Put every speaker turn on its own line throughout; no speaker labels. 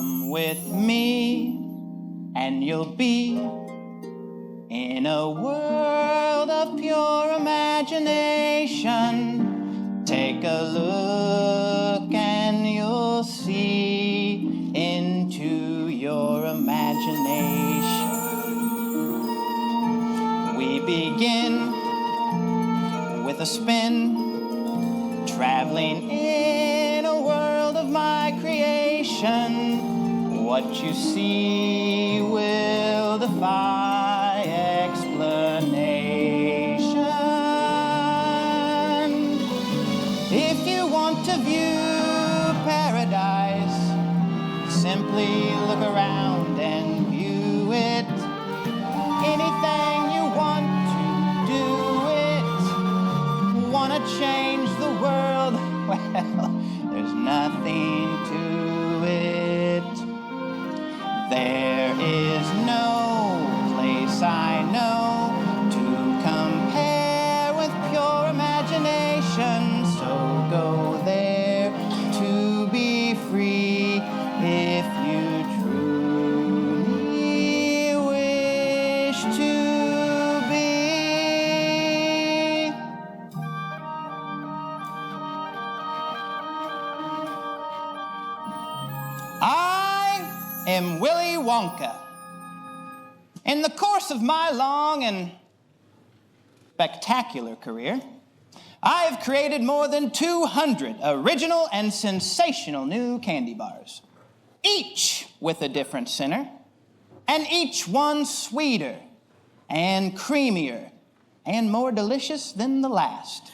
Come with me, and you'll be in a world of pure imagination. Take a look and you'll see into your imagination. We begin with a spin, traveling in a world of my creation. What you see will defy explanation. If you want to view paradise, simply look around and view it. Anything you want to do it. Want to change the world? Well, there's nothing to it. There is no place I know to compare with pure imagination. So go there to be free if you truly wish to be. I am Willy Wonka. In the course of my long and spectacular career, I have created more than 200 original and sensational new candy bars, each with a different center, and each one sweeter and creamier and more delicious than the last.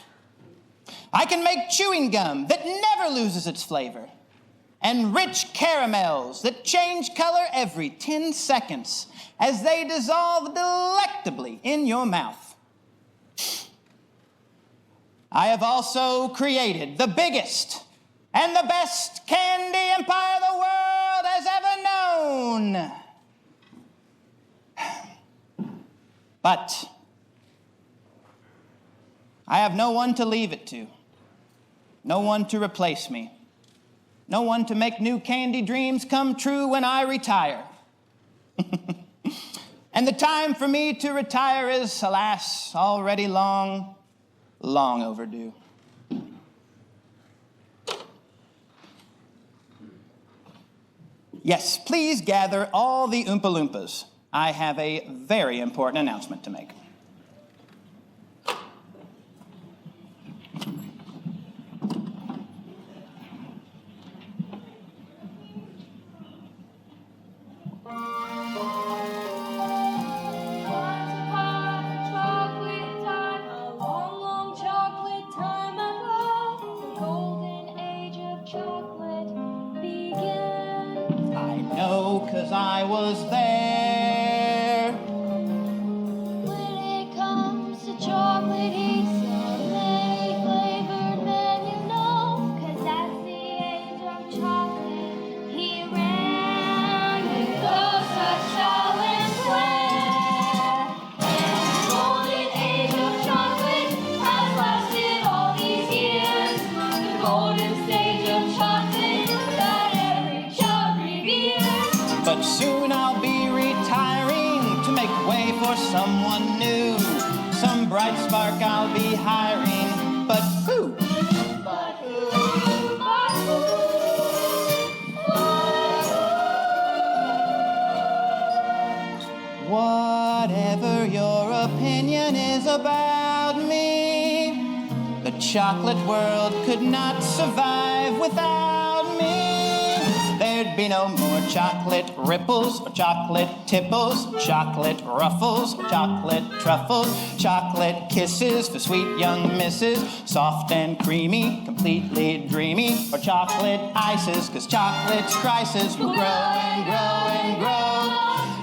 I can make chewing gum that never loses its flavor, and rich caramels that change color every 10 seconds as they dissolve delectably in your mouth. I have also created the biggest and the best candy empire the world has ever known. But I have no one to leave it to, no one to replace me, no one to make new candy dreams come true when I retire. And the time for me to retire is, alas, already long overdue. Yes, please gather all the Oompa Loompas. I have a very important announcement to make. Cause I was there.
When it comes to chocolate, he's a many flavored man, you know. Cause that's the age of chocolate. He ran with those such and play. And the golden age of chocolate has lasted all these years. The golden stage of chocolate that every child reveres.
But soon I'll be retiring to make way for someone new. Some bright spark I'll be hiring. But who?
But who? But who?
Whatever your opinion is about me, the chocolate world could not survive without me. There'd be no more chocolate ripples, or chocolate tipples, chocolate ruffles, or chocolate truffles, chocolate kisses for sweet young misses, soft and creamy, completely dreamy, or chocolate ices, 'cause chocolate's crisis will grow and grow and grow.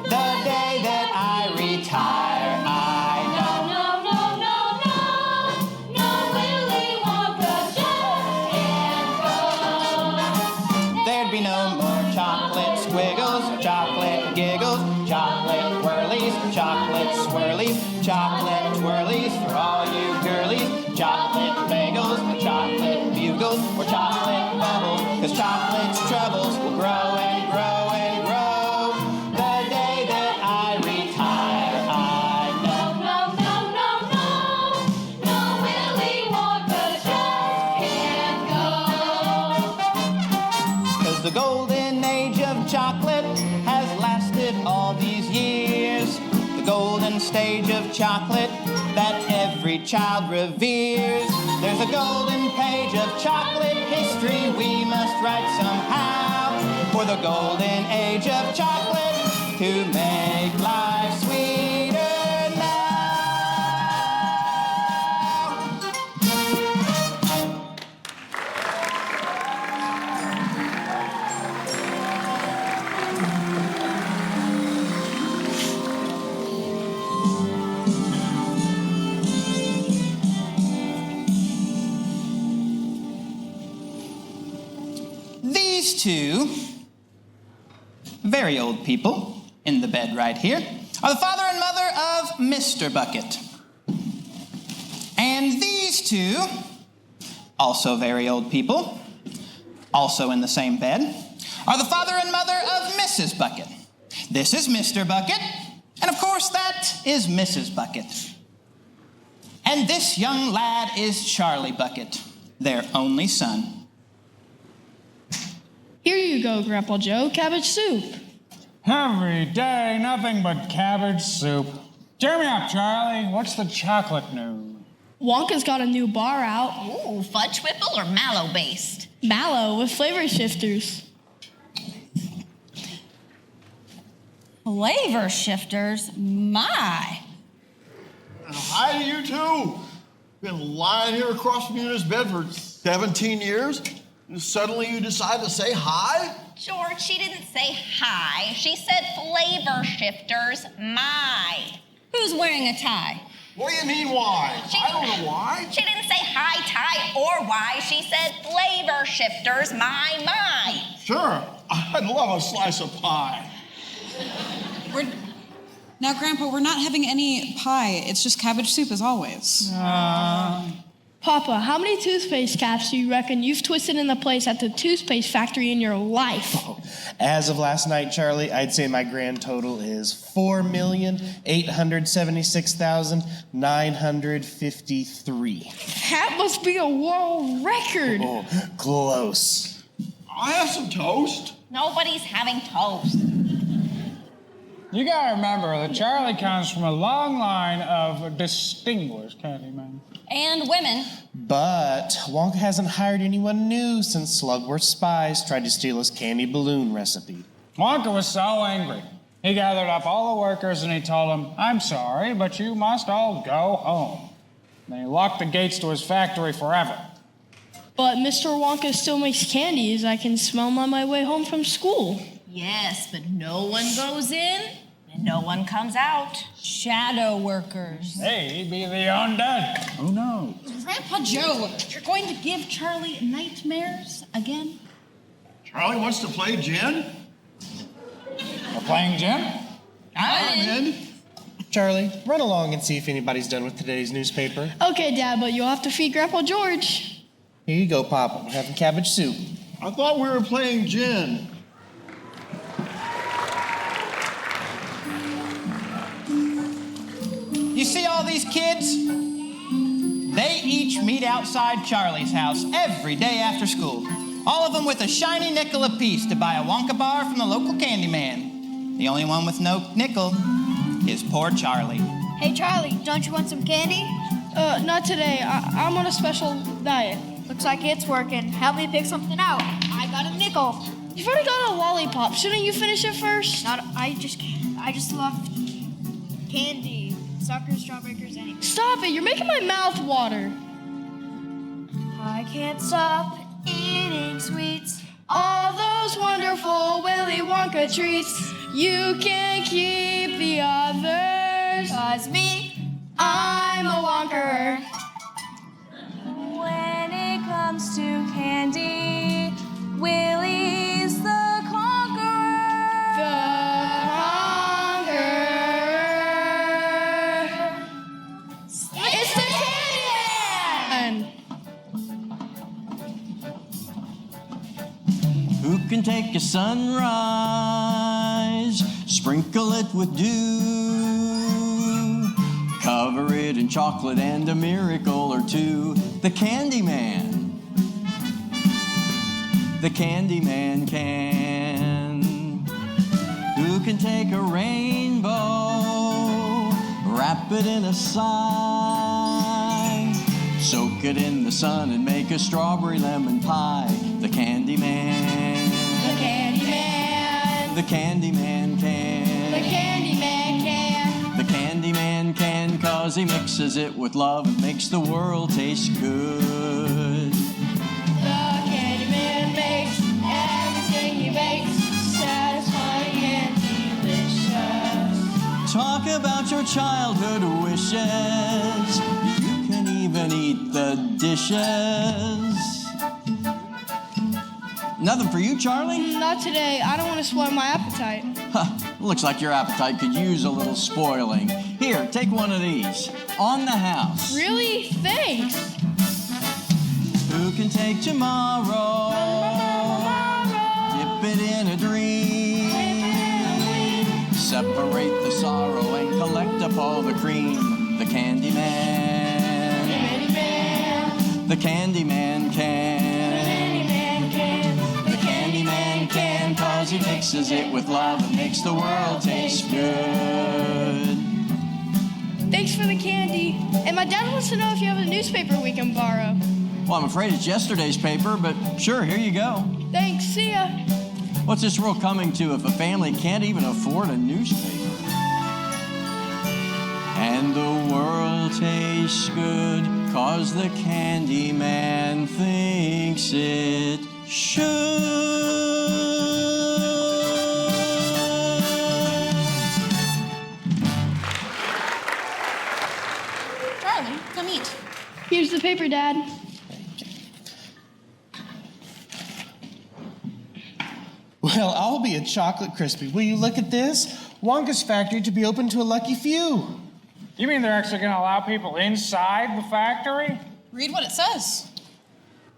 The day that I retire, I know.
No, Willy Wonka just can't go.
There'd be no more chocolate squiggles, chocolate giggles, chocolate whirlies, chocolate swirlies, chocolate twirlies for all you girlies, chocolate bagels, chocolate bugles, or chocolate bubbles, 'cause chocolate's troubles will grow and grow. chocolate that every child reveres. There's a golden page of chocolate history we must write somehow, for the golden age of chocolate to make life sweeter now. These two very old people in the bed right here are the father and mother of Mr. Bucket. And these two, also very old people, also in the same bed, are the father and mother of Mrs. Bucket. This is Mr. Bucket, and of course that is Mrs. Bucket. And this young lad is Charlie Bucket, their only son.
Here you go, Grandpa Joe, cabbage soup.
Every day, nothing but cabbage soup. Cheer me up, Charlie. What's the chocolate news?
Wonka's got a new bar out.
Ooh, fudge whipple or mallow-based?
Mallow with flavor shifters.
Flavor shifters? My.
Hi to you two. Been lying here across from you in this bed for 17 years. And suddenly you decide to say hi?
George, she didn't say hi. She said flavor shifters, my. Who's wearing a tie?
What do you mean why? I don't know why.
She didn't say hi, tie, or why. She said flavor shifters, my.
Sure, I'd love a slice of pie.
Now, Grandpa, we're not having any pie. It's just cabbage soup as always.
Papa, how many toothpaste caps do you reckon you've twisted into place at the toothpaste factory in your life?
As of last night, Charlie, I'd say my grand total is 4,876,953.
That must be a world record.
Oh, close.
I have some toast.
Nobody's having toast.
You gotta remember that Charlie comes from a long line of distinguished candymen.
And women.
But Wonka hasn't hired anyone new since Slugworth's spies tried to steal his candy balloon recipe.
Wonka was so angry. He gathered up all the workers and he told them, "I'm sorry, but you must all go home." Then he locked the gates to his factory forever.
But Mr. Wonka still makes candies I can smell on my way home from school.
Yes, but no one goes in and no one comes out. Shadow workers.
Hey, he'd be the undead. Who knows?
Grandpa Joe, you're going to give Charlie nightmares again?
Charlie wants to play gin?
We're playing Jim?
I'm in.
Charlie, run along and see if anybody's done with today's newspaper.
Okay, Dad, but you'll have to feed Grandpa George.
Here you go, Papa. We're having cabbage soup.
I thought we were playing gin.
You see all these kids? They each meet outside Charlie's house every day after school. All of them with a shiny nickel apiece to buy a Wonka bar from the local candy man. The only one with no nickel is poor Charlie.
Hey, Charlie, don't you want some candy?
Not today. I'm on a special diet.
Looks like it's working. Help me pick something out. I got a nickel.
You've already got a lollipop. Shouldn't you finish it first?
I just love candy. Suckers, strawbreakers, anything.
Stop it. You're making my mouth water.
I can't stop eating sweets.
All those wonderful Willy Wonka treats. You can keep the others.
'Cause me,
I'm a Wonker.
When it comes to candy, Willy's the conqueror.
The hunger. It's the Candy Man!
Who can take a sunrise, sprinkle it with dew, cover it in chocolate and a miracle or two? The Candy Man. The Candy Man can. Who can take a rainbow, wrap it in a sigh. Soak it in the sun and make a strawberry lemon pie. The Candy Man.
The Candy Man.
The Candy Man can.
The Candy Man can.
The Candy Man can, 'cause he mixes it with love and makes the world taste good.
The Candy Man makes everything he makes satisfying and delicious.
Talk about your childhood wishes. You can even eat the dishes. Nothing for you, Charlie?
Not today. I don't want to spoil my appetite.
Huh, looks like your appetite could use a little spoiling. Here, take one of these. On the house.
Really? Thanks.
Who can take tomorrow? Dip it in a dream. Separate the sorrow and collect up all the cream. The Candy Man.
Candy Man.
The Candy Man can.
The Candy Man can.
'Cause he mixes it with love and makes the world taste good.
Thanks for the candy. And my dad wants to know if you have a newspaper we can borrow.
Well, I'm afraid it's yesterday's paper, but sure, here you go.
Thanks. See ya.
What's this world coming to if a family can't even afford a newspaper? And the world tastes good 'cause the Candy Man thinks it should.
Charlie, come eat.
Here's the paper, Dad.
Well, I'll be a chocolate crispy. Will you look at this? Wonka's factory to be open to a lucky few.
You mean they're actually going to allow people inside the factory?
Read what it says.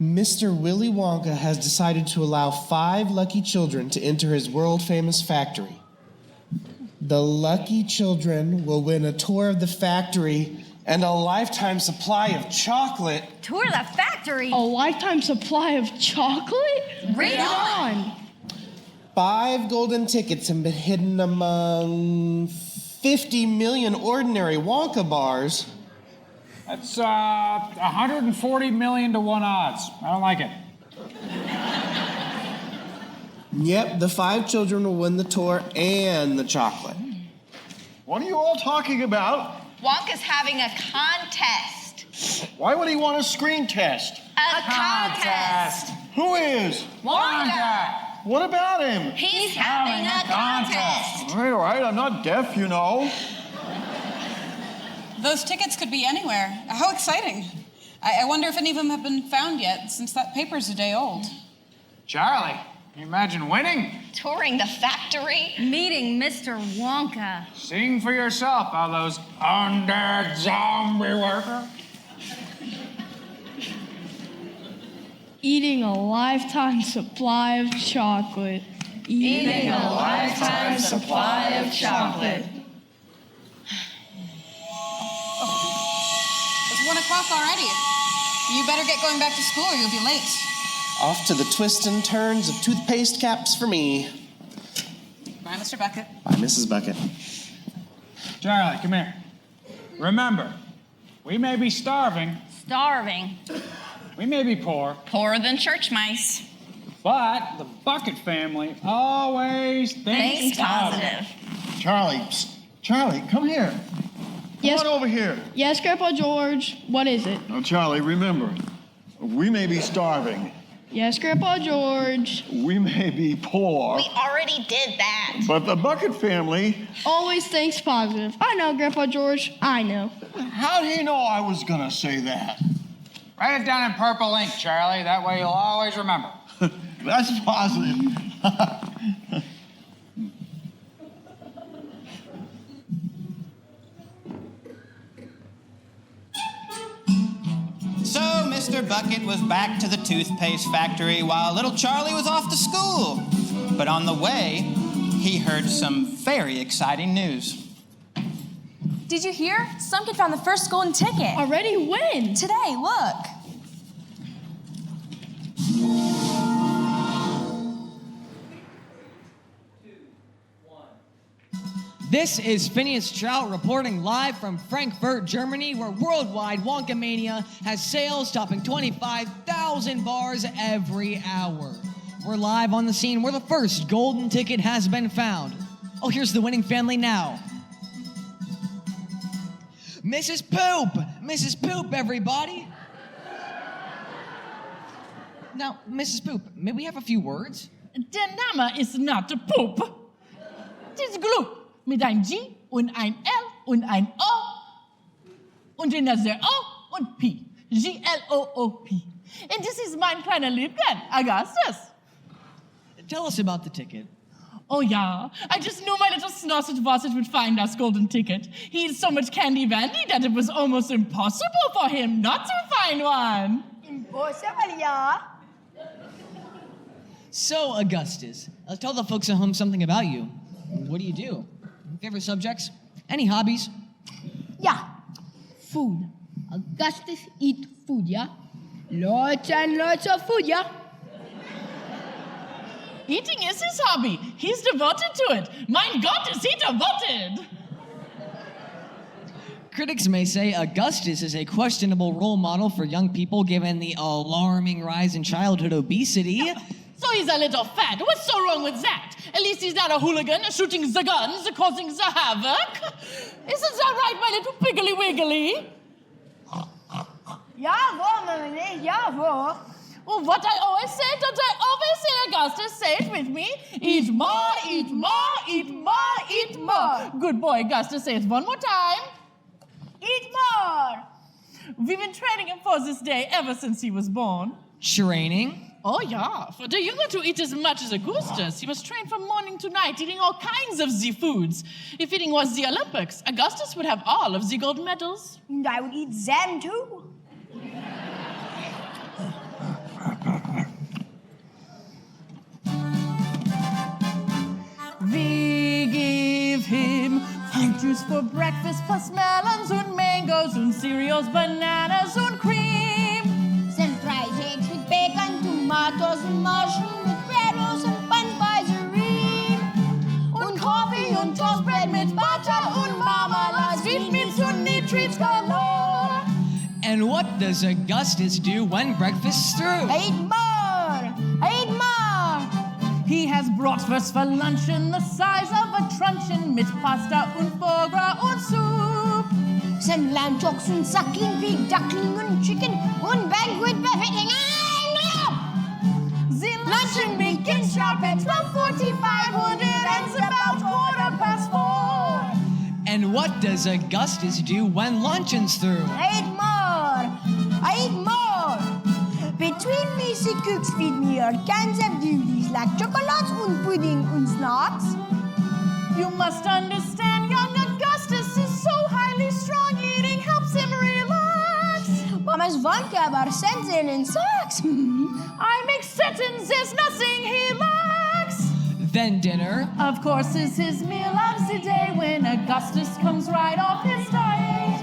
Mr. Willy Wonka has decided to allow 5 lucky children to enter his world-famous factory. The lucky children will win a tour of the factory and a lifetime supply of chocolate.
Tour the factory.
A lifetime supply of chocolate?
Read on.
5 golden tickets have been hidden among 50 million ordinary Wonka bars.
That's 140 million to 1 odds. I don't like it.
Yep, the 5 children will win the tour and the chocolate.
What are you all talking about?
Wonka's having a contest.
Why would he want a screen test?
A contest.
Who is?
Wonka.
What about him?
He's having a contest.
All right, I'm not deaf, you know.
Those tickets could be anywhere. How exciting. I wonder if any of them have been found yet, since that paper's a day old.
Charlie, can you imagine winning?
Touring the factory.
Meeting Mr. Wonka.
Seeing for yourself how those undead zombie workers.
Eating a lifetime supply of chocolate.
Eating a lifetime supply of chocolate.
It's 1 o'clock already. You better get going back to school or you'll be late.
Off to the twists and turns of toothpaste caps for me.
Bye, Mr. Bucket.
Bye, Mrs. Bucket.
Charlie, come here. Remember, we may be starving,
Starving.
we may be poor,
Poorer than church mice.
but the Bucket family always thinks
Thanks positive.
Charlie, psst. Charlie, come here.
Yes.
Come on over here.
Yes, Grandpa George. What is it?
Now, Charlie, remember, we may be starving.
Yes, Grandpa George.
We may be poor.
We already did that.
But the Bucket family,
Always thinks positive. I know, Grandpa George. I know.
how did he know I was gonna say that?
Write it down in purple ink, Charlie. That way you'll always remember.
That's positive.
So Mr. Bucket was back to the toothpaste factory while little Charlie was off to school. But on the way, he heard some very exciting news.
Did you hear? Some kid found the first golden ticket.
Already when?
Today, look.
This is Phineas Trout reporting live from Frankfurt, Germany, where worldwide Wonka Mania has sales topping 25,000 bars every hour. We're live on the scene where the first golden ticket has been found. Oh, here's the winning family now. Mrs. Poop! Mrs. Poop, everybody! Now, Mrs. Poop, may we have a few words?
Der Name ist not a poop. Das ist Glück mit ein G und ein L und ein O und in der O und P. G-L-O-O-P. And this is mein kleiner Liebchen, Augustus.
Tell us about the ticket.
Oh yeah, I just knew my little snossage Vossage would find us golden ticket. He eats so much candy vandy that it was almost impossible for him not to find one.
Impossible, yeah.
So, Augustus, tell the folks at home something about you. What do you do? Favorite subjects? Any hobbies?
Yeah, food. Augustus eat food, yeah? Lots and lots of food, yeah?
Eating is his hobby. He's devoted to it. Mein Gott, is he devoted!
Critics may say Augustus is a questionable role model for young people given the alarming rise in childhood obesity.
So he's a little fat. What's so wrong with that? At least he's not a hooligan shooting the guns, causing the havoc. Isn't that right, my little piggly wiggly?
Jawohl, Mama, jawohl.
Well, what I always say, don't I always say, Augustus? Say it with me. Eat more, eat more, eat more, eat more. Good boy, Augustus. Say it one more time.
Eat more.
We've been training him for this day ever since he was born.
Training?
Oh, yeah. For the younger to eat as much as Augustus, he was trained from morning to night, eating all kinds of the foods. If eating was the Olympics, Augustus would have all of the gold medals.
And I would eat them too.
We give him fruit juice for breakfast, plus melons and mangoes and cereals, bananas and cream.
Some fried eggs with bacon, tomatoes and mushroom with bread rolls and buns by the ream.
Und coffee und toastbread mit butter und marmalade, sweetmeats und treats galore.
And what does Augustus do when breakfast's through?
I eat more. I eat more.
He has bratwurst for luncheon the size of a truncheon mit pasta und foie gras und soup.
Some lamb chocks and suckling pig, duckling and chicken and banquet buffeting.
The luncheon begins sharp at 12:45 and it ends about 4:15.
And what does Augustus do when luncheon's through?
I eat more. I eat more. Between me, the cooks feed me all kinds of goodies like chocolates and pudding and snacks.
You must understand, young Augustus is so highly strong, eating helps him relax.
Mama's Wonka aber Sensen and socks.
I make certain there's nothing he lacks.
Then dinner.
Of course, is his meal of the day when Augustus comes right off his diet.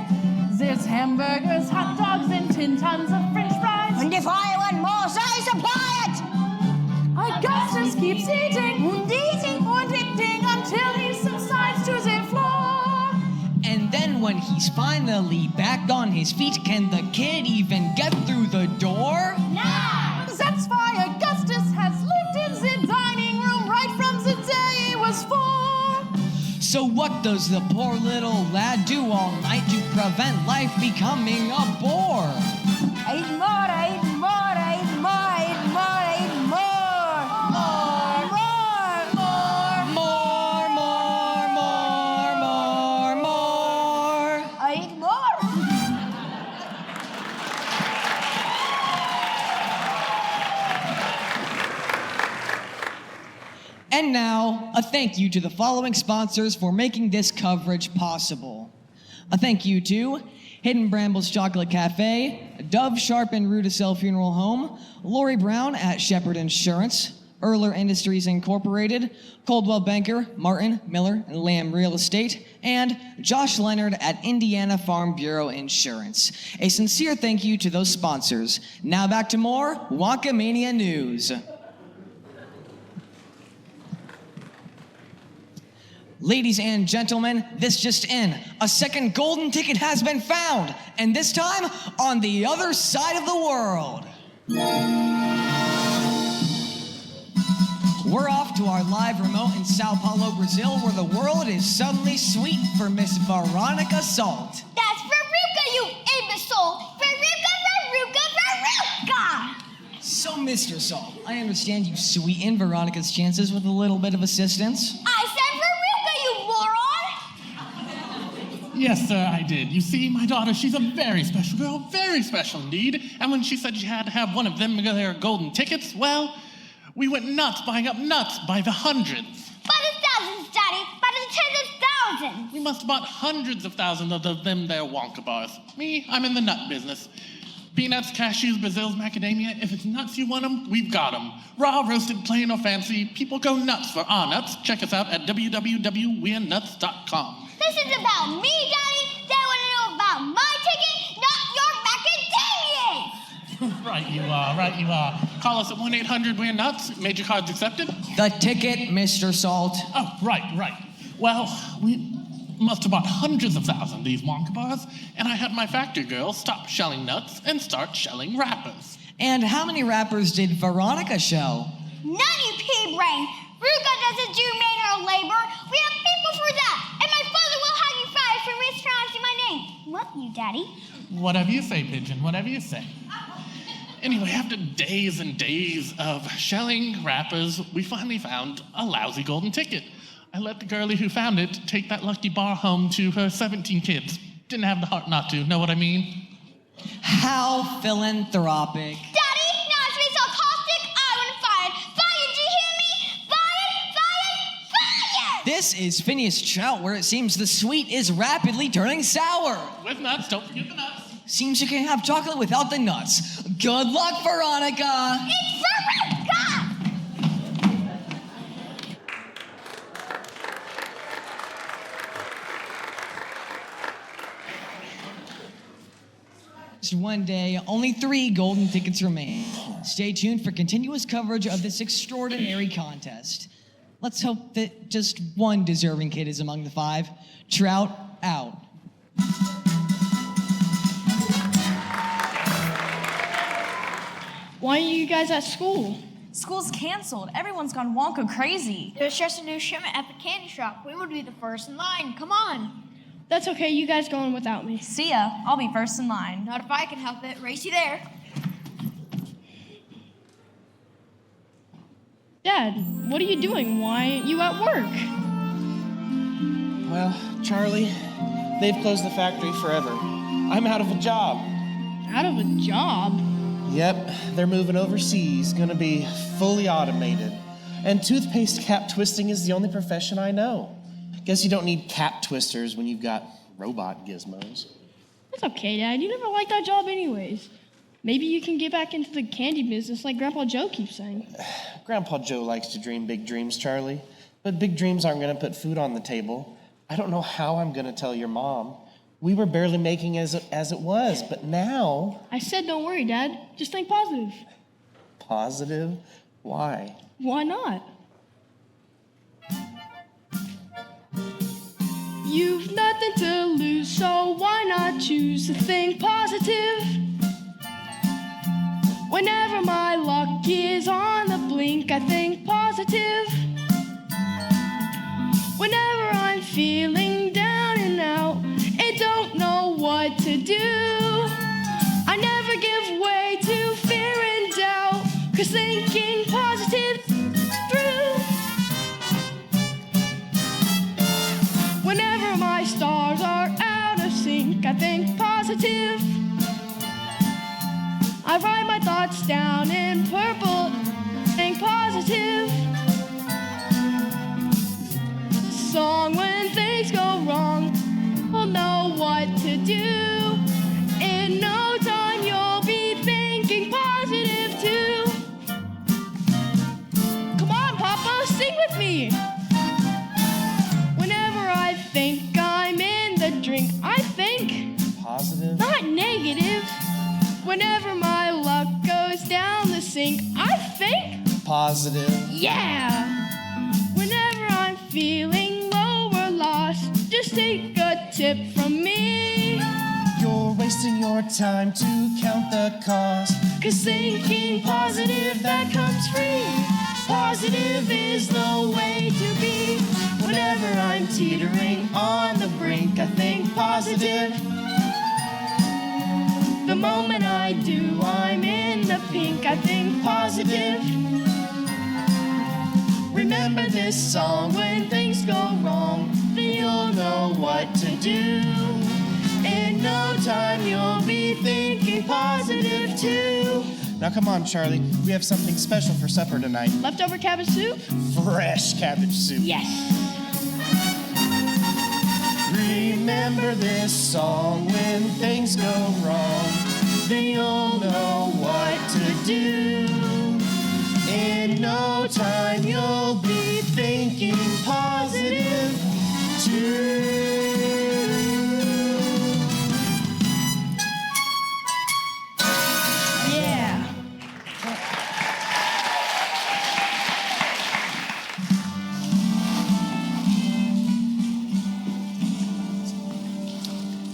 There's hamburgers, hot dogs, and 10 tons of French fries.
And if I want more, so I supply it.
Augustus keeps eating and eating until he subsides to the floor.
And then when he's finally back on his feet, can the kid even get through the door?
Nah! That's why Augustus has lived in the dining room right from the day he was 4.
So what does the poor little lad do all night to prevent life becoming a bore?
I eat more, I eat more, I eat more, I eat more, I eat more.
More.
I eat more.
And now, a thank you to the following sponsors for making this coverage possible. A thank you to Hidden Brambles Chocolate Cafe, Dove Sharp and Rudisell Funeral Home, Lori Brown at Shepherd Insurance, Erler Industries Incorporated, Coldwell Banker, Martin, Miller, and Lamb Real Estate, and Josh Leonard at Indiana Farm Bureau Insurance. A sincere thank you to those sponsors. Now back to more Wonka Mania news. Ladies and gentlemen, this just in. A second golden ticket has been found, and this time on the other side of the world. We're off to our live remote in Sao Paulo, Brazil, where the world is suddenly sweet for Miss Veronica Salt.
That's Veruca, you imbecile! Veruca!
So, Mr. Salt, I understand you sweeten Veronica's chances with a little bit of assistance.
I said Veruca, you moron!
Yes, sir, I did. You see, my daughter, she's a very special girl, very special indeed. And when she said she had to have one of them there golden tickets, well, we went nuts, buying up nuts by the hundreds.
By the thousands, Daddy! By the tens of thousands!
We must have bought hundreds of thousands of them there Wonka bars. Me, I'm in the nut business. Peanuts, cashews, Brazil's, macadamia. If it's nuts you want them, we've got them. Raw, roasted, plain, or fancy. People go nuts for our nuts. Check us out at www.wearenuts.com.
This is about me, Daddy. They want to know about my ticket, not your macadamias!
Right you are. Call us at 1-800-WEARE-NUTS. Major cards accepted.
The ticket, Mr. Salt.
Oh, right. Well, we must have bought hundreds of thousands of these Wonka bars, and I had my factory girls stop shelling nuts and start shelling wrappers.
And how many wrappers did Veronica shell?
None, you pea-brain! Veruca doesn't do manual labor. We have people for that. And my father will have you fired for mispronouncing my name. What, you, Daddy?
Whatever you say, Pigeon, whatever you say. Anyway, after days and days of shelling wrappers, we finally found a lousy golden ticket. I let the girlie who found it take that lucky bar home to her 17 kids. Didn't have the heart not to, know what I mean?
How philanthropic.
Daddy, not to be so caustic, I want fired. Fired, do you hear me? Fired!
This is Phineas Trout, where it seems the sweet is rapidly turning sour.
With nuts, don't forget the nuts.
Seems you can have chocolate without the nuts. Good luck, Veronica.
It's Veruca!
Just one day, only 3 golden tickets remain. Stay tuned for continuous coverage of this extraordinary contest. Let's hope that just one deserving kid is among the 5. Trout out.
Why aren't you guys at school?
School's canceled. Everyone's gone Wonka crazy.
There's just a new shipment at the candy shop. We would be the first in line. Come on.
That's okay, you guys go on without me.
See ya. I'll be first in line.
Not if I can help it. Race you there.
Dad, what are you doing? Why aren't you at work?
Well, Charlie, they've closed the factory forever. I'm out of a job.
Out of a job?
Yep, they're moving overseas, gonna be fully automated. And toothpaste cap twisting is the only profession I know. Guess you don't need cap twisters when you've got robot gizmos.
That's okay, Dad. You never liked that job anyways. Maybe you can get back into the candy business like Grandpa Joe keeps saying.
Grandpa Joe likes to dream big dreams, Charlie. But big dreams aren't gonna put food on the table. I don't know how I'm gonna tell your mom. We were barely making as it was, but now...
I said don't worry, Dad. Just think positive.
Positive? Why?
Why not? You've nothing to lose, so why not choose to think positive? Whenever my luck is on the blink, I think positive. Whenever I'm feeling down and out and don't know what to do, I never give way to fear and doubt, 'cause thinking positive is true. Whenever my stars are out of sync, I think positive. I write my thoughts down in purple, think positive. Song when things go wrong, we'll know what to do. In no time you'll be thinking positive too. Come on, Papa, sing with me. Whenever I think I'm in the drink, I think
Positive?
not negative. Whenever my luck goes down the sink, I think
Positive.
yeah. Whenever I'm feeling lower tip from me.
You're wasting your time to count the cost.
'Cause thinking positive, that comes free. Positive is the way to be. Whenever I'm teetering on the brink, I think positive. The moment I do, I'm in the pink. I think positive. Remember this song: when things go wrong, then you'll know what to do. In no time, you'll be thinking positive too.
Now come on, Charlie. We have something special for supper tonight.
Leftover cabbage soup?
Fresh cabbage soup.
Yes.
Remember this song: when things go wrong, then you'll know what to do. In no time, you'll be thinking positive too.
Yeah.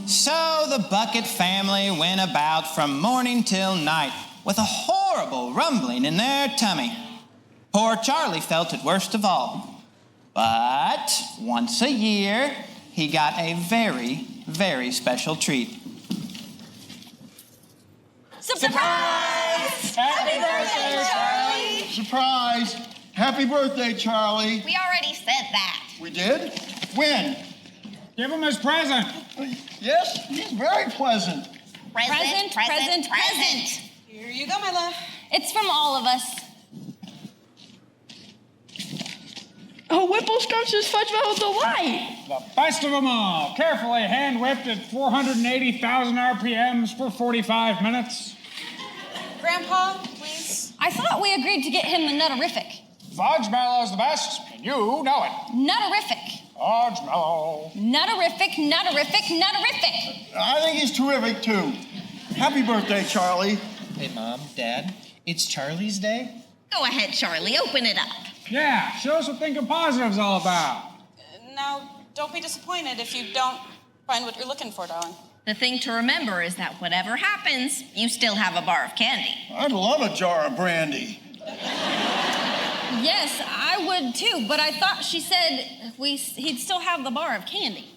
So the Bucket family went about from morning till night with a horrible rumbling in their tummy. Poor Charlie felt it worst of all. But once a year, he got a very, very special treat.
Surprise! Happy birthday, Charlie!
Surprise! Happy birthday, Charlie.
We already said that.
We did? When?
Give him his present.
Yes, he's very pleasant.
Present.
Here you go, my love.
It's from all of us.
A Whipple Scrumptious Fudge Bubble Delight.
The best of them all. Carefully hand-whipped at 480,000 RPMs for 45 minutes.
Grandpa, please.
I thought we agreed to get him the Nutterific.
Fudge Mellow's the best, and you know it.
Nutterific.
Fudge Mellow.
Nutterific.
I think he's terrific, too. Happy birthday, Charlie.
Hey, Mom, Dad, it's Charlie's day.
Go ahead, Charlie. Open it up.
Yeah, show us what thinking positive's all about.
Now, don't be disappointed if you don't find what you're looking for, darling.
The thing to remember is that whatever happens, you still have a bar of candy.
I'd love a jar of brandy.
Yes, I would too, but I thought she said he'd still have the bar of candy.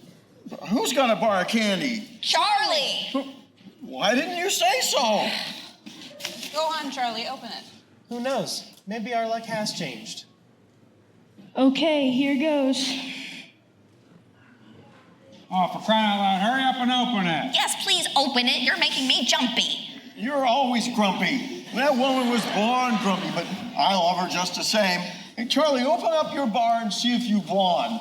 Who's got a bar of candy?
Charlie!
Why didn't you say so?
Go on, Charlie, open it.
Who knows? Maybe our luck has changed.
Okay, here goes.
Oh, for crying out loud, hurry up and open it.
Yes, please open it. You're making me jumpy.
You're always grumpy. That woman was born grumpy, but I love her just the same. Hey, Charlie, open up your bar and see if you've won.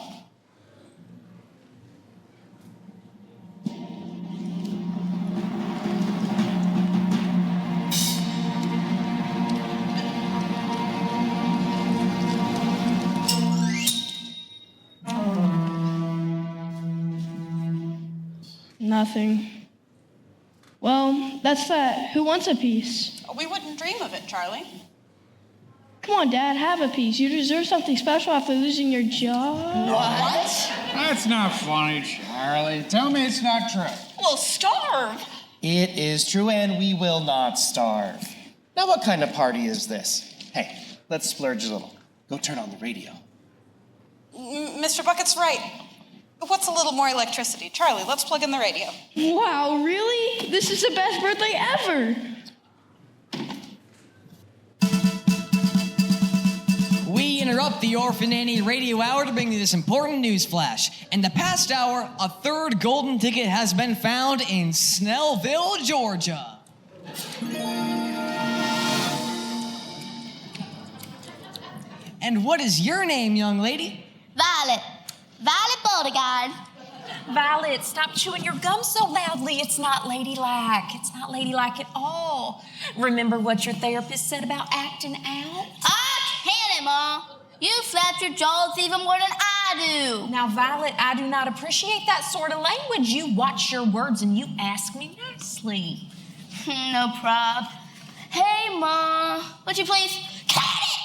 Nothing. Well, that's that. Who wants a piece?
We wouldn't dream of it, Charlie.
Come on, Dad, have a piece. You deserve something special after losing your job.
What?
That's not funny, Charlie. Tell me it's not true.
We'll starve.
It is true, and we will not starve. Now, what kind of party is this? Hey, let's splurge a little. Go turn on the radio.
Mr. Bucket's right. What's a little more electricity? Charlie, let's plug in the radio.
Wow, really? This is the best birthday ever.
We interrupt the Orphan Annie radio hour to bring you this important news flash. In the past hour, a third golden ticket has been found in Snellville, Georgia. And what is your name, young lady?
Violet. Violet Beauregard.
Violet, stop chewing your gum so loudly. It's not ladylike. It's not ladylike at all. Remember what your therapist said about acting out?
I can't it, Mom. You slap your jaws even more than I do.
Now, Violet, I do not appreciate that sort of language. You watch your words and you ask me nicely.
No prob. Hey, Mom. Would you please cut it?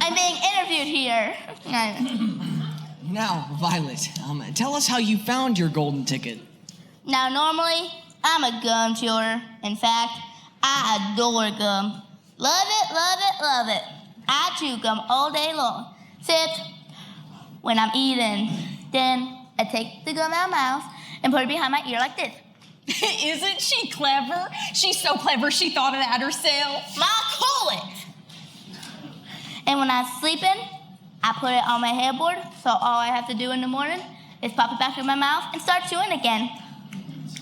I'm being interviewed here.
Now, Violet, tell us how you found your golden ticket.
Now, normally, I'm a gum chewer. In fact, I adore gum. Love it, love it, love it. I chew gum all day long, except when I'm eating. Then I take the gum out of my mouth and put it behind my ear like this.
Isn't she clever? She's so clever she thought of that herself.
Ma, cool it. And when I'm sleeping, I put it on my headboard, so all I have to do in the morning is pop it back in my mouth and start chewing again.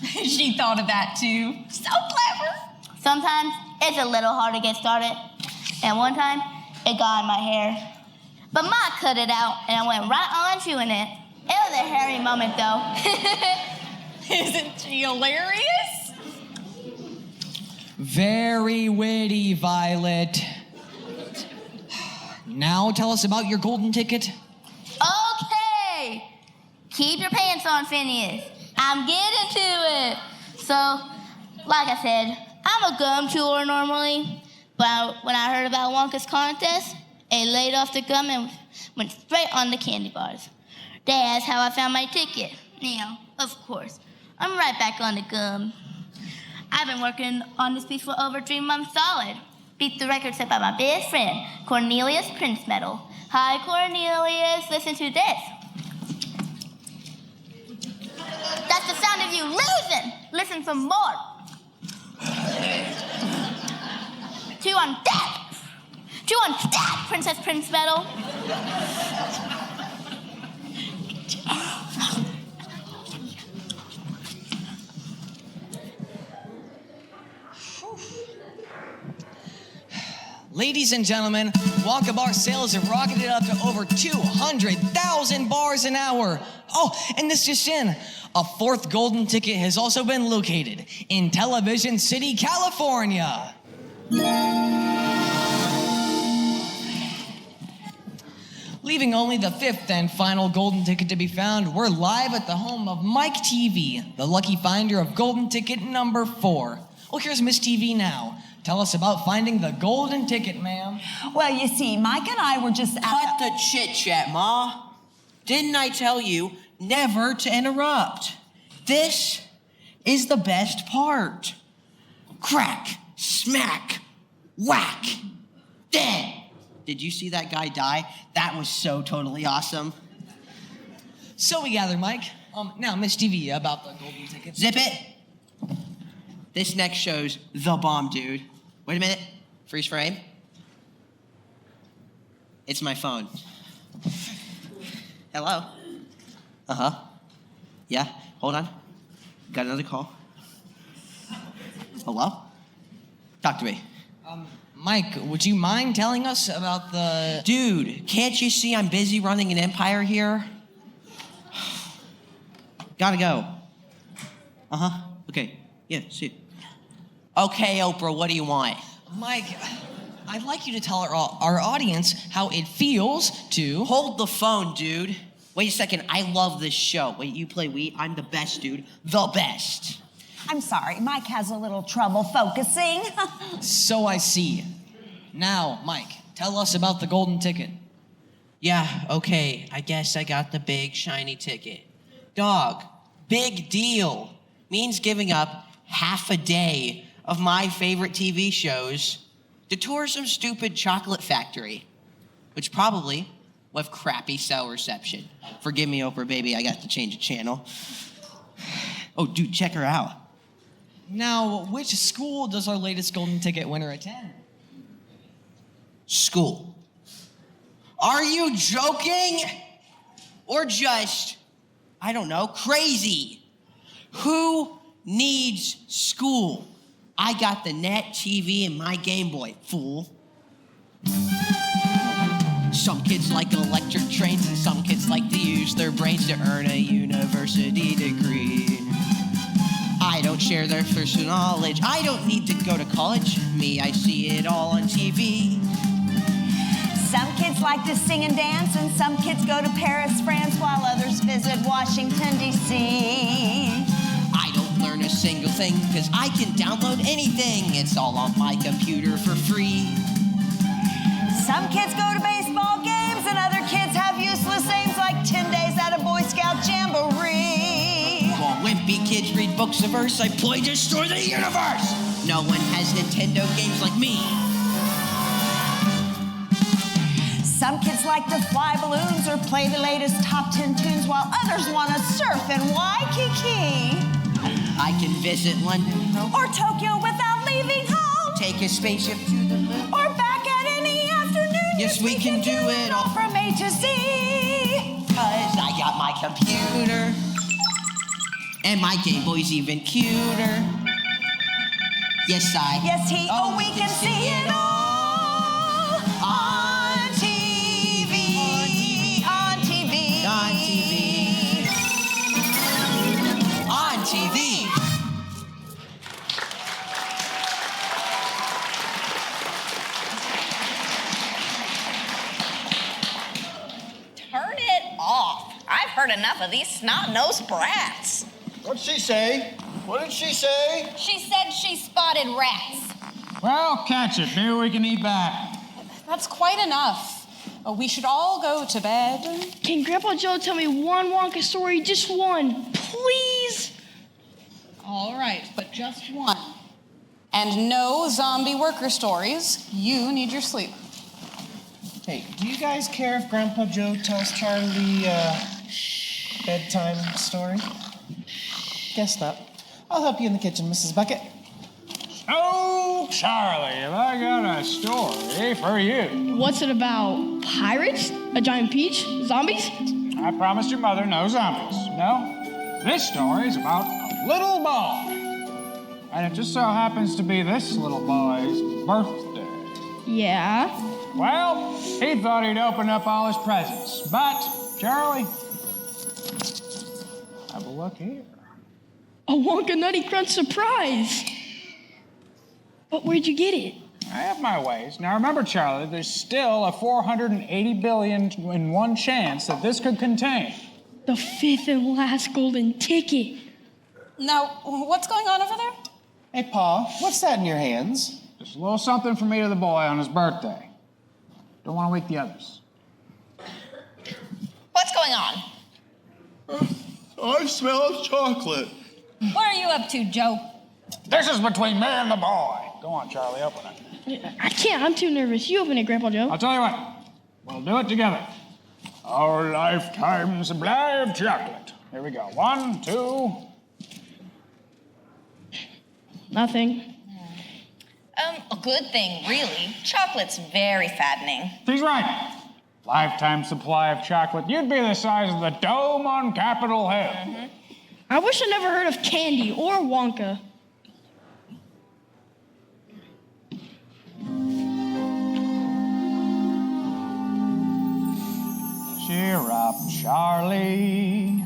She thought of that too. So clever.
Sometimes it's a little hard to get started. And one time, it got in my hair. But Ma cut it out, and I went right on chewing it. It was a hairy moment, though.
Isn't she hilarious?
Very witty, Violet. Now tell us about your golden ticket.
Okay. Keep your pants on, Phineas. I'm getting to it. So, like I said, I'm a gum chewer normally. But when I heard about Wonka's contest, I laid off the gum and went straight on the candy bars. That's how I found my ticket. Now, of course, I'm right back on the gum. I've been working on this piece for over 3 months solid. Beat the record set by my best friend, Cornelius Prince Medal. Hi, Cornelius. Listen to this. That's the sound of you losing. Listen for more. 2 on that. 2 on that, Princess Prince Medal.
Ladies and gentlemen, Wonka bar sales have rocketed up to over 200,000 bars an hour. Oh, and this just in, a 4th golden ticket has also been located in Television City, California. Leaving only the 5th and final golden ticket to be found, we're live at the home of Mike TV, the lucky finder of golden ticket number 4. Well, here's Miss TV now. Tell us about finding the golden ticket, ma'am.
Well, you see, Mike and I were just
Cut the chit-chat, Ma. Didn't I tell you never to interrupt? This is the best part. Crack, smack, whack, dead. Did you see that guy die? That was so totally awesome.
So we gather, Mike. Now, Miss TV, about the golden ticket.
Zip it. This next show's the bomb, dude. Wait a minute. Freeze frame. It's my phone. Hello? Uh-huh. Yeah, hold on. Got another call. Hello? Talk to me.
Mike, would you mind telling us about the...
Dude, can't you see I'm busy running an empire here? Gotta go. Uh-huh. Okay. Yeah, see you. Okay, Oprah, what do you want?
Mike, I'd like you to tell our audience how it feels to...
Hold the phone, dude. Wait a second, I love this show. Wait, you play Wii? I'm the best, dude. The best.
I'm sorry, Mike has a little trouble focusing.
So I see. Now, Mike, tell us about the golden ticket.
Yeah, okay, I guess I got the big, shiny ticket. Dog, big deal. Means giving up half a day of my favorite TV shows to tour some stupid chocolate factory, which probably will have crappy cell reception. Forgive me, Oprah, baby, I got to change the channel. Oh, dude, check her out.
Now, which school does our latest golden ticket winner attend?
School. Are you joking? Or just, I don't know, crazy? Who needs school? I got the net, TV, and my Game Boy, fool. Some kids like electric trains, and some kids like to use their brains to earn a university degree. I don't share their personal knowledge. I don't need to go to college. Me, I see it all on TV.
Some kids like to sing and dance, and some kids go to Paris, France, while others visit Washington, D.C.
I don't learn a single thing, because I can download anything. It's all on my computer for free.
Some kids go to baseball games, and other kids have useless names like 10 Days jamboree.
While wimpy kids read books of verse, I play Destroy the Universe. No one has Nintendo games like me.
Some kids like to fly balloons or play the latest top 10 tunes, while others want to surf in Waikiki.
I can visit London
or Tokyo without leaving home.
Take a spaceship to the moon.
Or back at any afternoon.
Yes, we can do it all
from A to Z.
'Cause I got my computer. And my Game Boy's even cuter. Yes,
we can see it all on TV. On TV.
On TV. On TV.
Turn it off. I've heard enough of these snot-nosed brats.
What'd she say? What did she say?
She said she spotted rats.
Well, catch it. Maybe we can eat back.
That's quite enough. We should all go to bed.
Can Grandpa Joe tell me one Wonka story? Just one, please?
All right, but just one. And no zombie worker stories. You need your sleep.
Hey, do you guys care if Grandpa Joe tells Charlie bedtime story? Guess not. I'll help you in the kitchen, Mrs. Bucket.
Oh, Charlie, have I got a story for you.
What's it about? Pirates? A giant peach? Zombies?
I promised your mother no zombies. No, this story is about a little boy. And it just so happens to be this little boy's birthday.
Yeah?
Well, he thought he'd open up all his presents. But, Charlie, have a look here.
A Wonka Nutty Crunch surprise! But where'd you get it?
I have my ways. Now remember, Charlie, there's still a 480 billion in one chance that this could contain
the fifth and last golden ticket.
Now, what's going on over there?
Hey, Pa, what's that in your hands?
just a little something for me to the boy on his birthday. Don't want to wake the others.
What's going on?
I smell chocolate.
What are you up to, Joe?
This is between me and the boy. Go on, Charlie, open it.
I can't. I'm too nervous. You open it, Grandpa Joe.
I'll tell you what. We'll do it together. Our lifetime supply of chocolate. Here we go. 1, 2.
Nothing.
A good thing, really. Chocolate's very fattening.
He's right. Lifetime supply of chocolate. You'd be the size of the dome on Capitol Hill.
Mm-hmm.
I wish I never heard of candy or Wonka.
Cheer up, Charlie.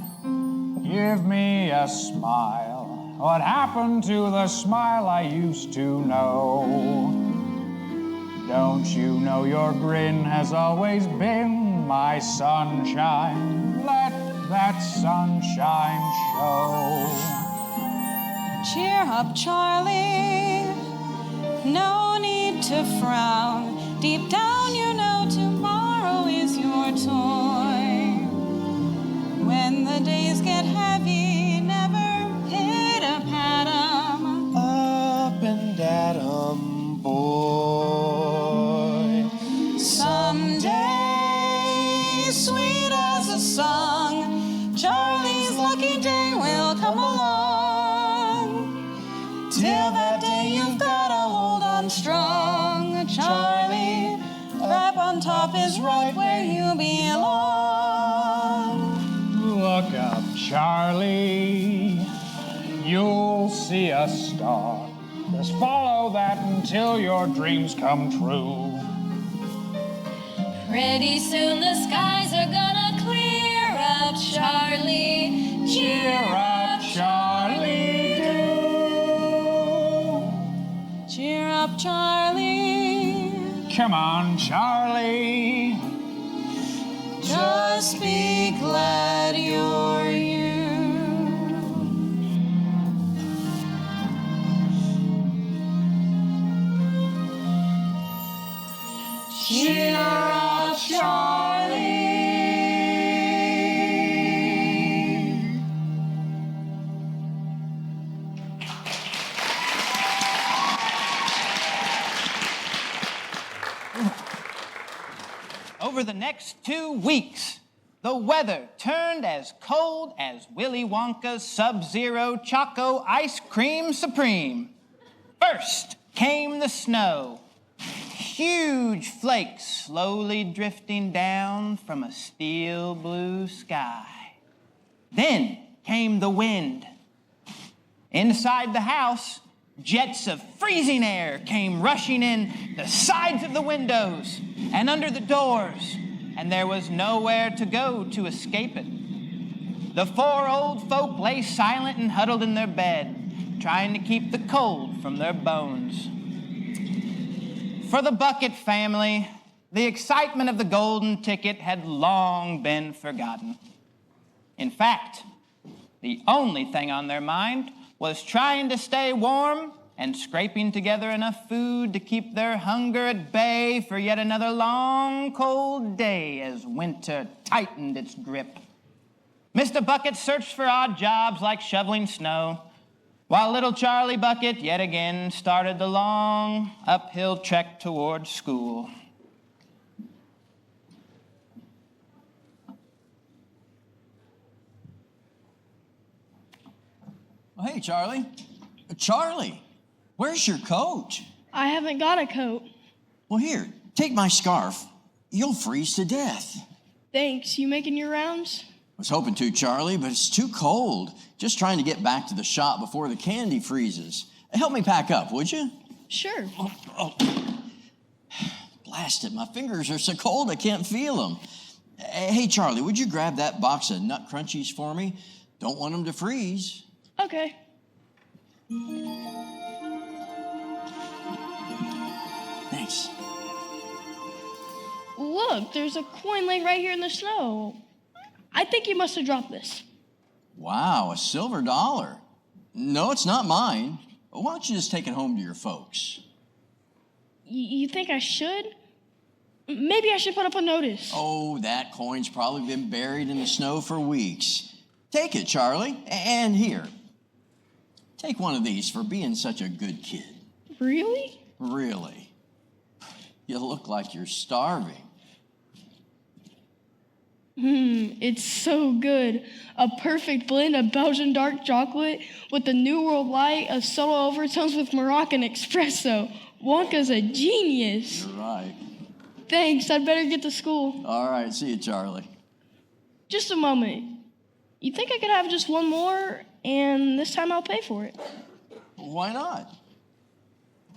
Give me a smile. What happened to the smile I used to know? Don't you know your grin has always been my sunshine? Let that sunshine show.
Cheer up, Charlie. No need to frown. Deep down, you know tomorrow is your toy. When the days get heavy, never pitter-pat 'em.
Up and at 'em, boy.
Someday, sweet as a song, Charlie's lucky day will come along. Till that day, you've gotta hold on strong, Charlie. Up on top is right where you belong.
Look up, Charlie. You'll see a star. Just follow that until your dreams come true.
Pretty soon the skies are gonna clear up, Charlie.
Cheer up, Charlie, do.
Cheer up, Charlie.
Come on, Charlie.
Just be glad you're you. Cheer up, Charlie.
over the next 2 weeks, the weather turned as cold as Willy Wonka's Sub-Zero Choco Ice Cream Supreme. First came the snow, huge flakes slowly drifting down from a steel blue sky. Then came the wind. Inside the house, jets of freezing air came rushing in the sides of the windows and under the doors, and there was nowhere to go to escape it. The 4 old folk lay silent and huddled in their bed, trying to keep the cold from their bones. For the Bucket family, the excitement of the golden ticket had long been forgotten. In fact, the only thing on their mind was trying to stay warm and scraping together enough food to keep their hunger at bay for yet another long, cold day as winter tightened its grip. Mr. Bucket searched for odd jobs like shoveling snow, while little Charlie Bucket yet again started the long uphill trek towards school.
Oh, hey, Charlie. Charlie, where's your coat?
I haven't got a coat.
Well, here, take my scarf. You'll freeze to death.
Thanks. You making your rounds?
I was hoping to, Charlie, but it's too cold. Just trying to get back to the shop before the candy freezes. Help me pack up, would you?
Sure.
Oh. Blast it, my fingers are so cold I can't feel them. Hey, Charlie, would you grab that box of Nut Crunchies for me? Don't want them to freeze.
Okay.
Thanks.
Look, there's a coin laying right here in the snow. I think you must have dropped this.
Wow, a silver dollar. No, it's not mine. Why don't you just take it home to your folks?
You think I should? Maybe I should put up a notice.
Oh, that coin's probably been buried in the snow for weeks. Take it, Charlie. And here, take one of these for being such a good kid.
Really?
Really. You look like you're starving.
It's so good. A perfect blend of Belgian dark chocolate with the New World light of subtle overtones with Moroccan espresso. Wonka's a genius.
You're right.
Thanks, I'd better get to school.
All right, see you, Charlie.
Just a moment. You think I could have just one more, and this time I'll pay for it?
Why not?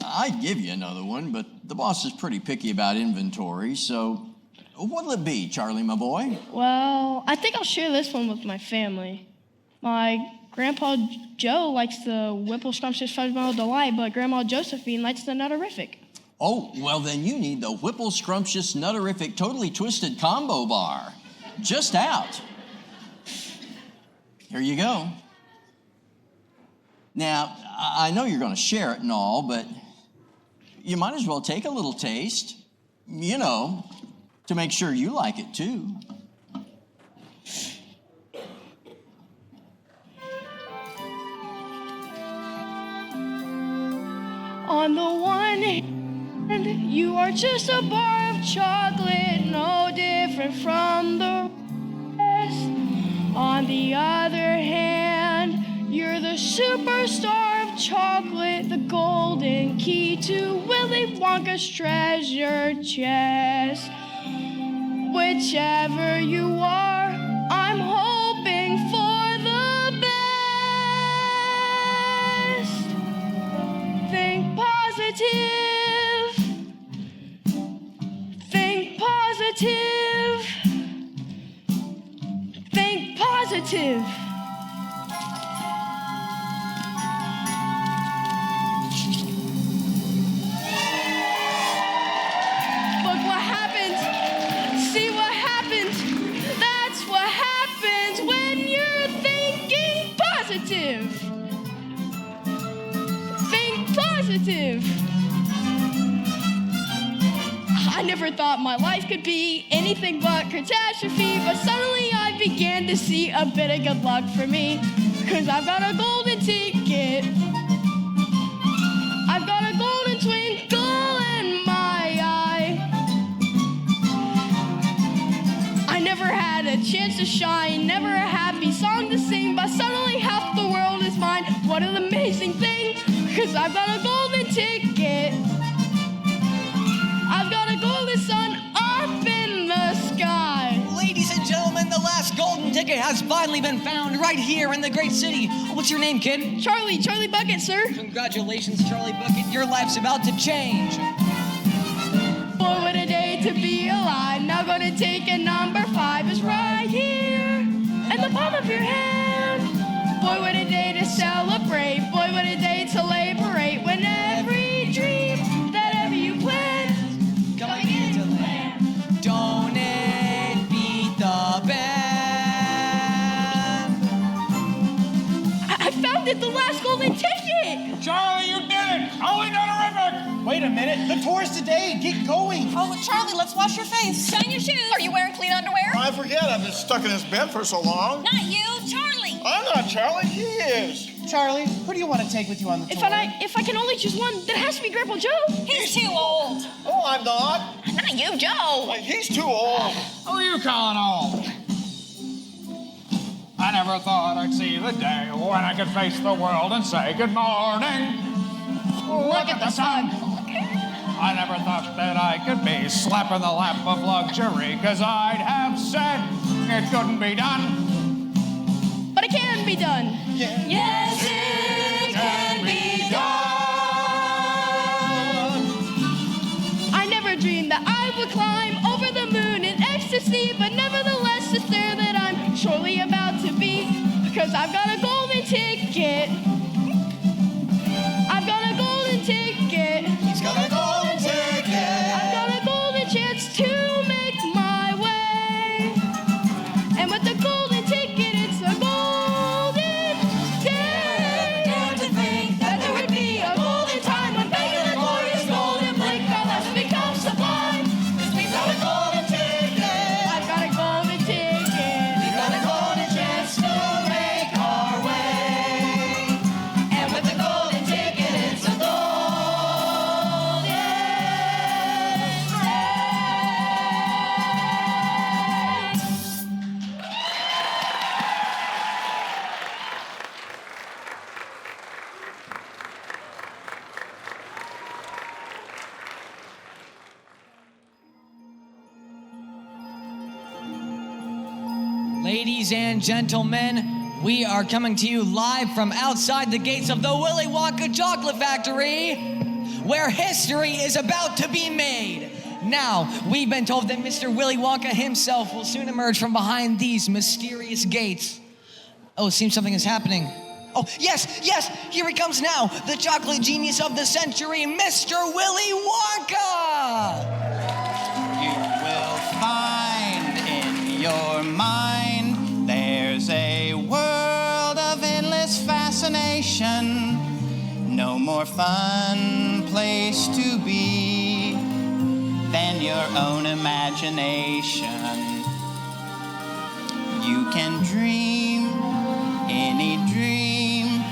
I'd give you another one, but the boss is pretty picky about inventory, so what'll it be, Charlie, my boy?
Well, I think I'll share this one with my family. My Grandpa Joe likes the Whipple Scrumptious Fudge-Mellow Delight, but Grandma Josephine likes the Nutterific.
Oh, well, then you need the Whipple Scrumptious Nutterific Totally Twisted Combo Bar. Just out. Here you go. Now, I know you're going to share it and all, but you might as well take a little taste, you know, to make sure you like it too.
On the one hand, you are just a bar of chocolate, no different from the rest. On the other hand, you're the superstar of chocolate, the golden key to Willy Wonka's treasure chest. Whichever you are, I'm hoping for the best. Think positive. Think positive. Think positive. Look what happened. See what happened. That's what happens when you're thinking positive. Think positive. I never thought my life could be anything but catastrophe, but suddenly I began to see a bit of good luck for me, 'cause I've got a golden ticket. I've got a golden twinkle in my eye. what an amazing thing, because I've got a golden ticket. I've got a golden sun up in the sky.
Ladies and gentlemen, the last golden ticket has finally been found right here in the great city. What's your name, kid?
Charlie Bucket, sir.
Congratulations, Charlie Bucket. Your life's about to change.
Boy, what a day to be alive. Now gonna take a number 5 is right here in the palm of your hand. Boy, what a day to celebrate. Boy, what a day to liberate. When every dream that ever you planned coming into land.
Don't it beat the band?
I found it, the last golden ticket.
Charlie, you did it! Holy terrific!
Wait a minute. The tour's today. Get going.
Oh, Charlie, let's wash your face.
Shine your shoes. Are you wearing clean underwear?
I forget, I've been stuck in this bed for so long.
Not you, Charlie.
I'm not Charlie, he is.
Charlie, who do you want to take with you on the tour?
If I can only choose one, then it has to be Grandpa Joe.
He's too old.
Oh, I'm not.
Not you, Joe.
He's too old.
Who are you calling old? I never thought I'd see the day when I could face the world and say good morning. Look at the sun. I never thought that I could be slapped in the lap of luxury, 'cause I'd have said it couldn't be done.
But it can be done.
Yes,
it can be
done. I never dreamed that I would climb over the moon in ecstasy, but nevertheless it's there that I'm surely about to be, because I've got a golden ticket. I've got a golden ticket.
He's got a golden ticket.
I've got a golden chance to make my way. And with the golden ticket, it's a golden day. Dare to think that there would be a golden time when begging the glorious golden blink our lives become sublime. 'Cause we've got a golden ticket. I've got a golden ticket. We've got a golden chance to make our way. And with the golden ticket, it's a golden
Ladies and gentlemen, we are coming to you live from outside the gates of the Willy Wonka Chocolate Factory, where history is about to be made. Now, we've been told that Mr. Willy Wonka himself will soon emerge from behind these mysterious gates. Oh, it seems something is happening. Oh, yes, here he comes now, the chocolate genius of the century, Mr. Willy Wonka!
You will find in your mind there's a world of endless fascination. No more fun place to be than your own imagination. You can dream any dream.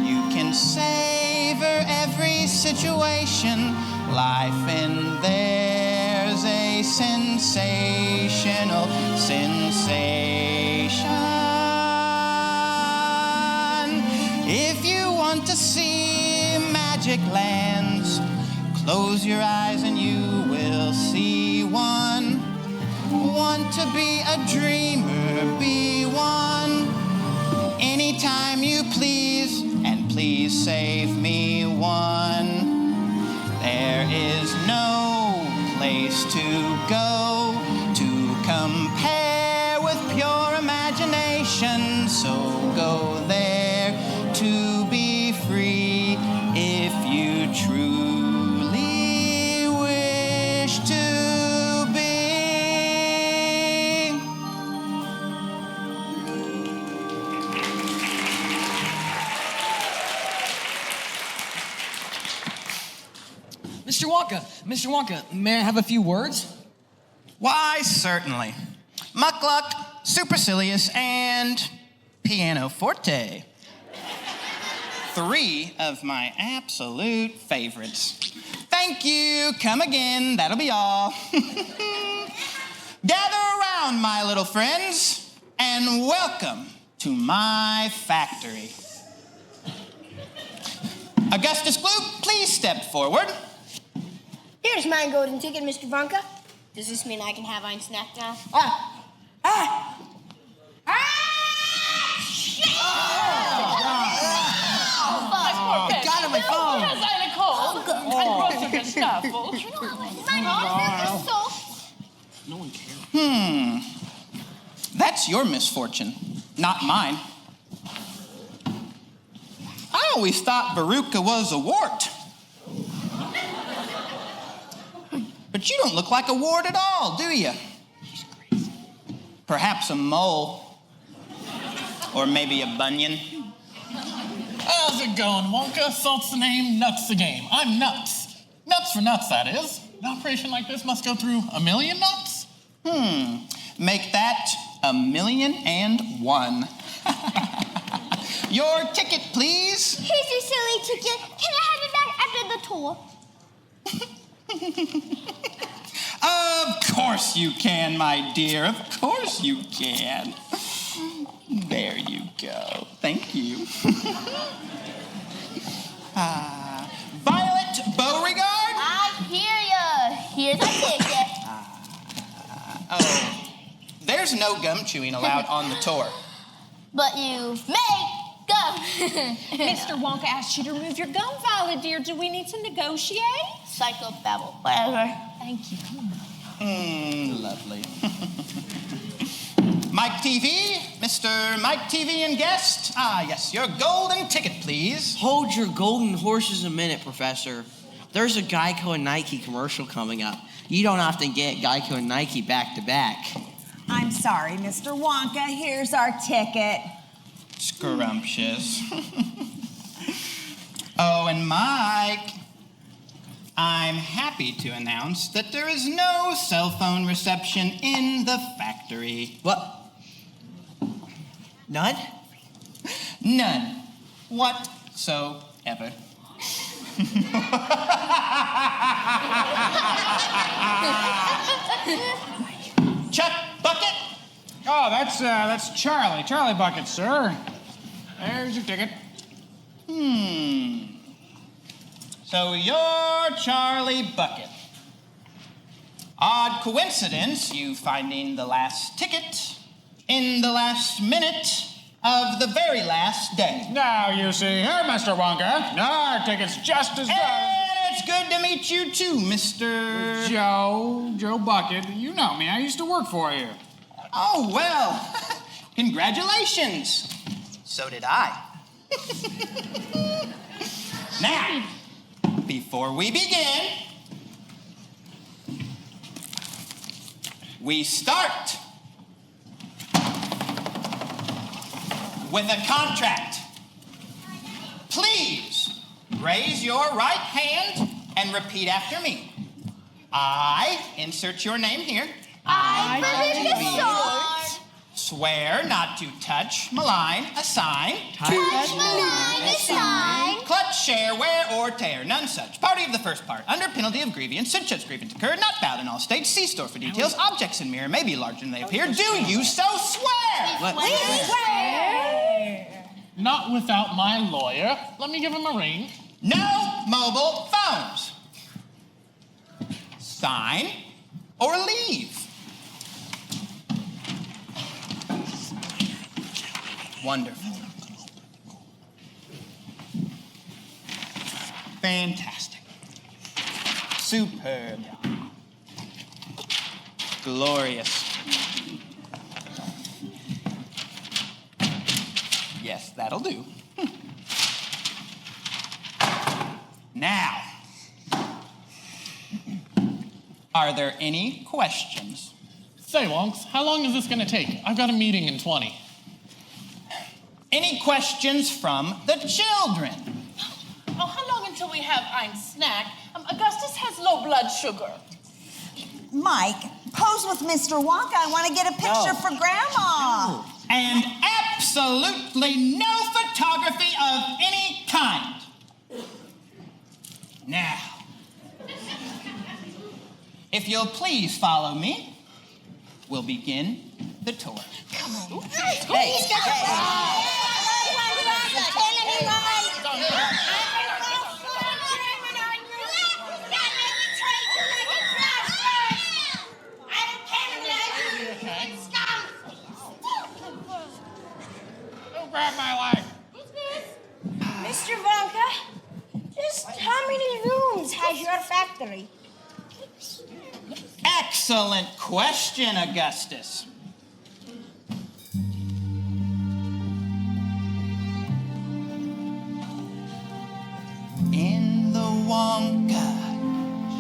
You can savor every situation. Life in there's a sensational sensation. If you want to see magic lands, close your eyes and you will see one. Want to be a dreamer, be one. Anytime you please, and please save me one. There is no place to go to compare with pure imagination. So go there to be free if you truly wish to be.
Mr. Wonka, may I have a few words?
Why, certainly. Muckluck, supercilious, and pianoforte. 3 of my absolute favorites. Thank you. Come again. That'll be all. Gather around, my little friends, and welcome to my factory. Augustus Gloop, please step forward.
Here's my golden ticket, Mr. Wonka. Does this mean I can have ein snack now?
Got him my phone.
Has eine cold and große Gestaffel.
No one cares.
That's your misfortune, not mine. I always thought Veruca was a wart. But you don't look like a wart at all, do you? Perhaps a mole. Or maybe a bunion.
How's it going, Wonka? Salt's the name, nuts the game. I'm nuts. Nuts for nuts, that is. An operation like this must go through 1,000,000 nuts?
Make that 1,000,001. Your ticket, please.
Here's your silly ticket. Can I have it back after the tour?
Of course you can, my dear. Of course you can. There you go. Thank you. Violet Beauregard?
I hear ya. Here's a ticket.
There's no gum chewing allowed on the tour.
But you may go.
Mr. Wonka asked you to remove your gum, Violet, dear. Do we need to negotiate?
Psychobabble, whatever.
Thank you. Come on.
Lovely. Mike TV, Mr. Mike TV and guest. Yes, your golden ticket, please.
Hold your golden horses a minute, Professor. There's a Geico and Nike commercial coming up. You don't often get Geico and Nike back to back.
I'm sorry, Mr. Wonka. Here's our ticket.
Scrumptious. Oh, and Mike, I'm happy to announce that there is no cell phone reception in the factory.
What? None?
None whatsoever. Chuck Bucket?
Oh, that's Charlie. Charlie Bucket, sir. There's your ticket.
So you're Charlie Bucket. Odd coincidence, you finding the last ticket in the last minute of the very last day.
Now you see here, Mr. Wonka. Our ticket's just as good.
And it's good to meet you too, Mr.
Joe Bucket. You know me. I used to work for you.
Oh, well, congratulations. So did I. Now, before we begin, we start with a contract. Please raise your right hand and repeat after me. I insert your name here.
I
Swear not to touch, malign, assign, clutch, share, wear, or tear, none such. Party of the first part, under penalty of grievance, should such grievance occur, not found in all states. See store for details. Objects in mirror may be larger than they appear. Do you so swear?
We swear.
Not without my lawyer. Let me give him a ring.
No mobile phones. Sign or leave. Wonderful. Fantastic. Superb. Glorious. Yes, that'll do. Now, are there any questions?
Say, Wonks, how long is this going to take? I've got a meeting in 20.
Any questions from the children?
Oh, how long until we have ein snack? Augustus has low blood sugar.
Mike, pose with Mr. Wonka. I want to get a picture for Grandma.
And absolutely no photography of any kind. Now, if you'll please follow me, we'll begin the tour.
Come on. is your factory?
Excellent question, Augustus. In the Wonka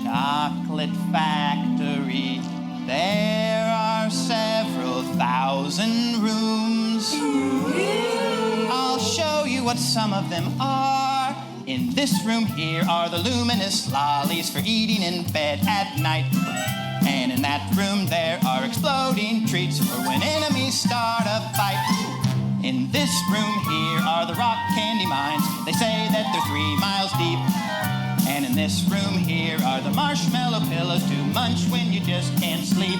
chocolate factory, there are several thousand rooms. I'll show you what some of them are. In this room here are the luminous lollies for eating in bed at night. And in that room there are exploding treats for when enemies start a fight. In this room here are the rock candy mines. They say that they're 3 miles deep. And in this room here are the marshmallow pillows to munch when you just can't sleep.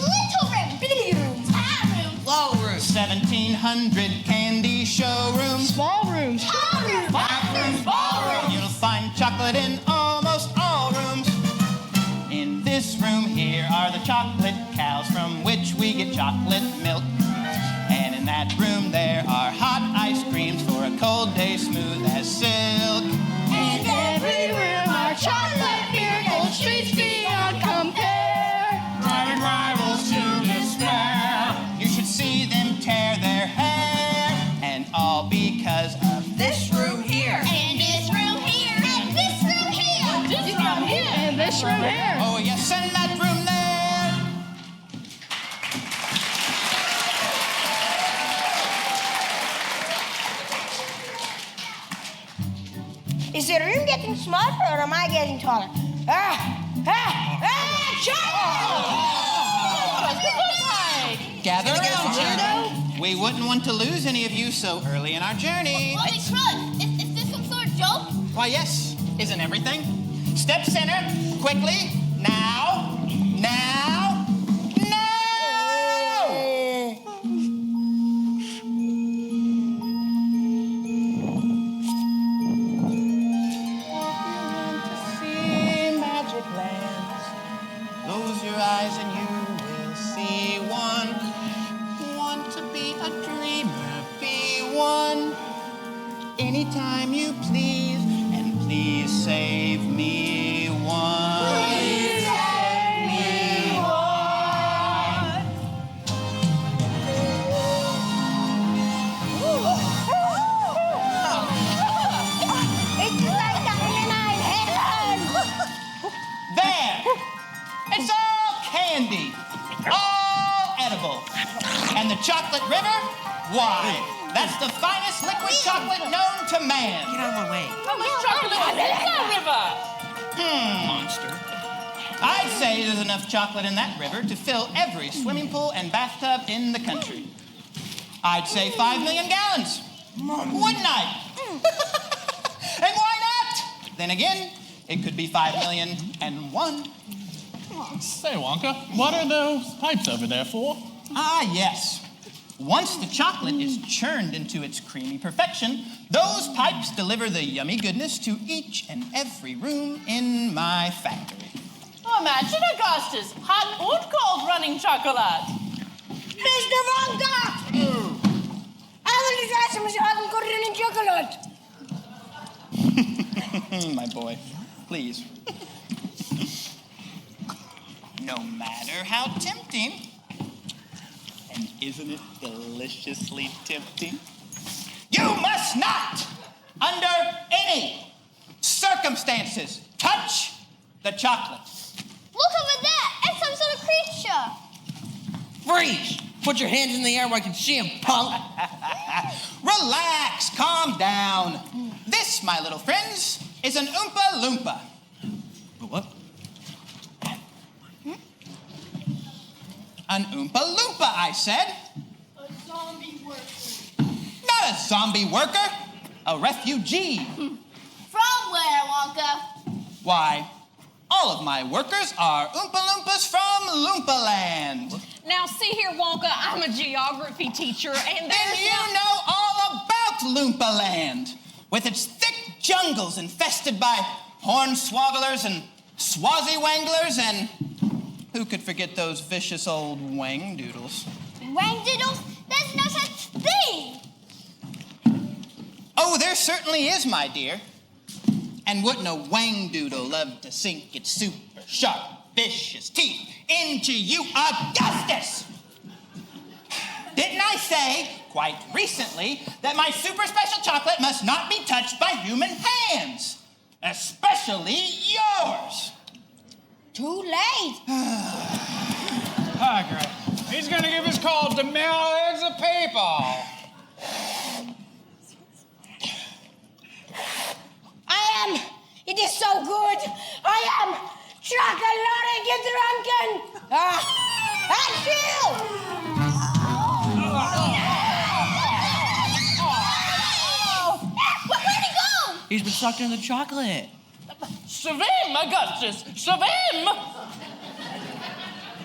Little room, bitty room, tall room,
Low room.
1,700 candy showrooms.
Small rooms.
tall room,
Bathrooms, ballrooms. You'll find chocolate in almost all rooms. In this room here are the chocolate cows from which we get chocolate milk. And in that room there are hot ice creams for a cold day smooth as silk.
And every room are chocolate miracles, streets beyond compare.
Driving rivals to despair.
You should see them tear their hair. And all because of
This room here.
and this room here, and this room here.
This room here. And this room here.
Oh, yes, send that room there.
Is the room getting smaller or am I getting taller?
Gather around, Judo. We wouldn't want to lose any of you so early in our journey.
Holy crud! Is this some sort of joke?
Why, yes. Isn't everything? Step center, quickly. Now. Now. Now! See magic lands. Close your eyes and you will see one. Want to be a dreamer, be one. Anytime you please, and please save me one. Please save me one.
It's like I'm in heaven.
There! It's all candy, all edible. And the chocolate river? Why, that's the finest liquid chocolate known to man.
Get out of my way.
How much chocolate is in that river?
Monster. I'd say there's enough chocolate in that river to fill every swimming pool and bathtub in the country. I'd say 5 million gallons. Wouldn't I? And why not? Then again, it could be 5,000,001.
Say, Wonka, what are those pipes over there for?
Ah, yes. Once the chocolate is churned into its creamy perfection, those pipes deliver the yummy goodness to each and every room in my factory.
Imagine, Augustus, hot and cold running chocolate.
Mr. Wonka! I will try some hot and cold running chocolate.
My boy, please. No matter how tempting, and isn't it deliciously tempting? You must not, under any circumstances, touch the chocolate.
Look over there! It's some sort of creature.
Freeze! Put your hands in the air where I can see them, punk.
Relax, calm down. This, my little friends, is an Oompa Loompa.
What?
An Oompa Loompa, I said.
A zombie worker.
Not a zombie worker, a refugee.
From where, Wonka?
Why, all of my workers are Oompa Loompas from Loompa Land.
Now, see here, Wonka, I'm a geography teacher, and
Then you know all about Loompa Land, with its thick jungles infested by hornswogglers and swazi-wanglers and who could forget those vicious old wang-doodles?
Wang-doodles? There's no such thing.
Oh, there certainly is, my dear. And wouldn't a wang-doodle love to sink its super sharp, vicious teeth into you, Augustus? Didn't I say, quite recently, that my super special chocolate must not be touched by human hands, especially yours?
Too late.
Great. He's gonna give his call to millions of people.
It is so good. I am chocolate drunken. Achoo! Where'd he go?
He's been sucked in the chocolate.
Swim, Augustus, swim!
Look,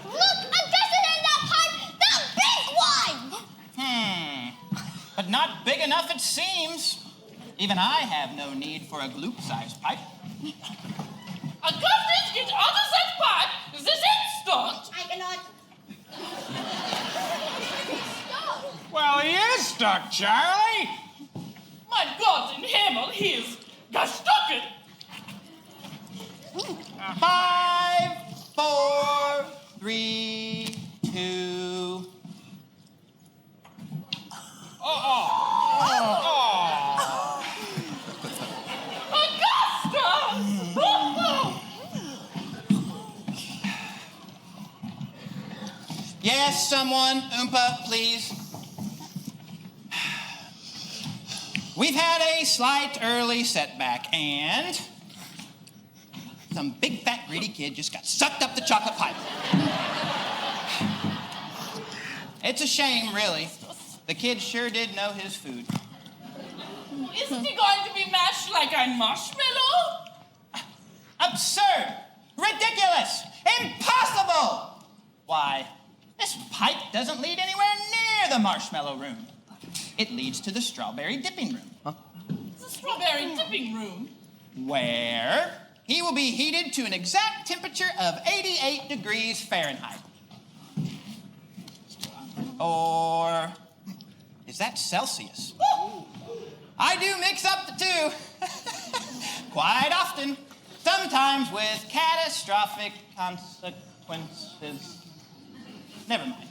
Augustus in that pipe, the big one!
But not big enough, it seems. Even I have no need for a gloop-sized pipe.
Augustus, get out of that pipe this instant!
I cannot.
Well, he is stuck, Charlie.
My God in Himmel, he is gestucket!
5, 4, 3, 2. Yes, someone, Oompa, please. We've had a slight early setback, and some big fat greedy kid just got sucked up the chocolate pipe. It's a shame, really. The kid sure did know his food.
Isn't he going to be mashed like a marshmallow?
Absurd! Ridiculous! Impossible! Why, this pipe doesn't lead anywhere near the marshmallow room. It leads to the strawberry dipping room.
The strawberry dipping room?
Where he will be heated to an exact temperature of 88 degrees Fahrenheit. Or is that Celsius? I do mix up the two. Quite often. Sometimes with catastrophic consequences. Never mind.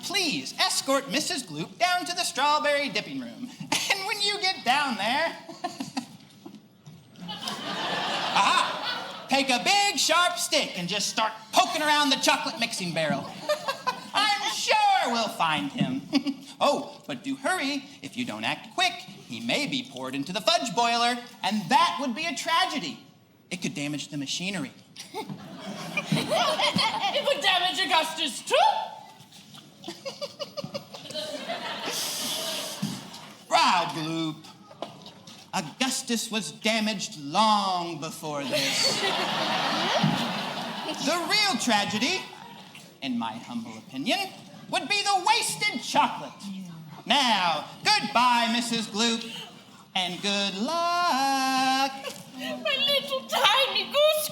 Please escort Mrs. Gloop down to the strawberry dipping room. And when you get down there, take a big sharp stick and just start poking around the chocolate mixing barrel. I'm sure we'll find him. Oh, but do hurry. If you don't act quick, he may be poured into the fudge boiler, and that would be a tragedy. It could damage the machinery.
It would damage Augustus too.
Proud Gloop. Augustus was damaged long before this. The real tragedy, in my humble opinion, would be the wasted chocolate. Now, goodbye, Mrs. Gloop, and good luck.
My little tiny goose.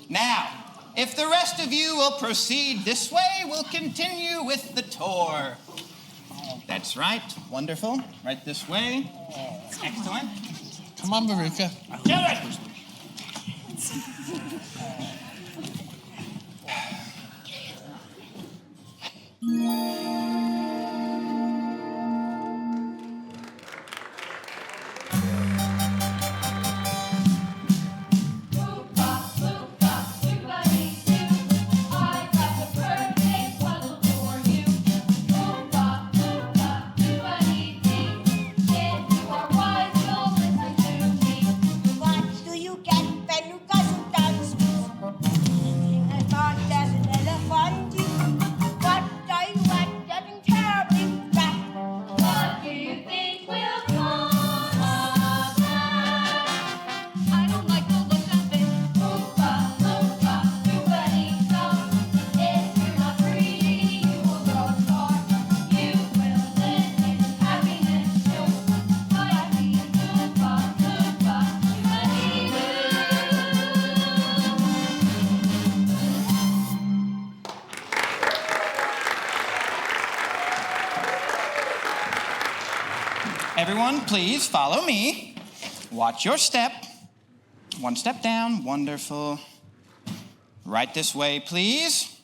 Now, if the rest of you will proceed this way, we'll continue with the tour. That's right. Wonderful. Right this way. Excellent.
Come on, Veruca.
Do it!
What do you get when you go to dance? A dog does an elephant. What do you want?
Everyone, please follow me. Watch your step. One step down. Wonderful. Right this way, please.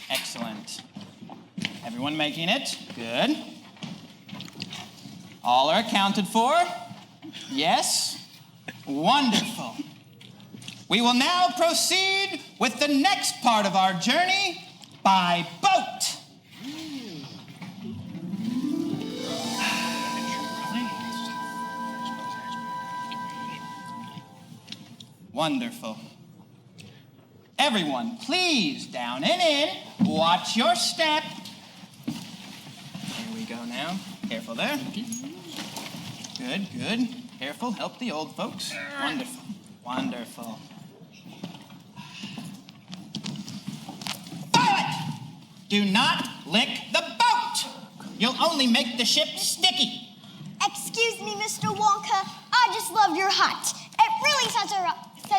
Excellent. Everyone making it? Good. All are accounted for? Yes? Wonderful. We will now proceed with the next part of our journey by boat. Wonderful. Everyone, please, down and in. Watch your step. Here we go now. Careful there. Good, good. Careful, help the old folks. Wonderful, wonderful. Violet! Do not lick the boat! You'll only make the ship sticky.
Excuse me, Mr. Wonka. I just love your hat. It really sets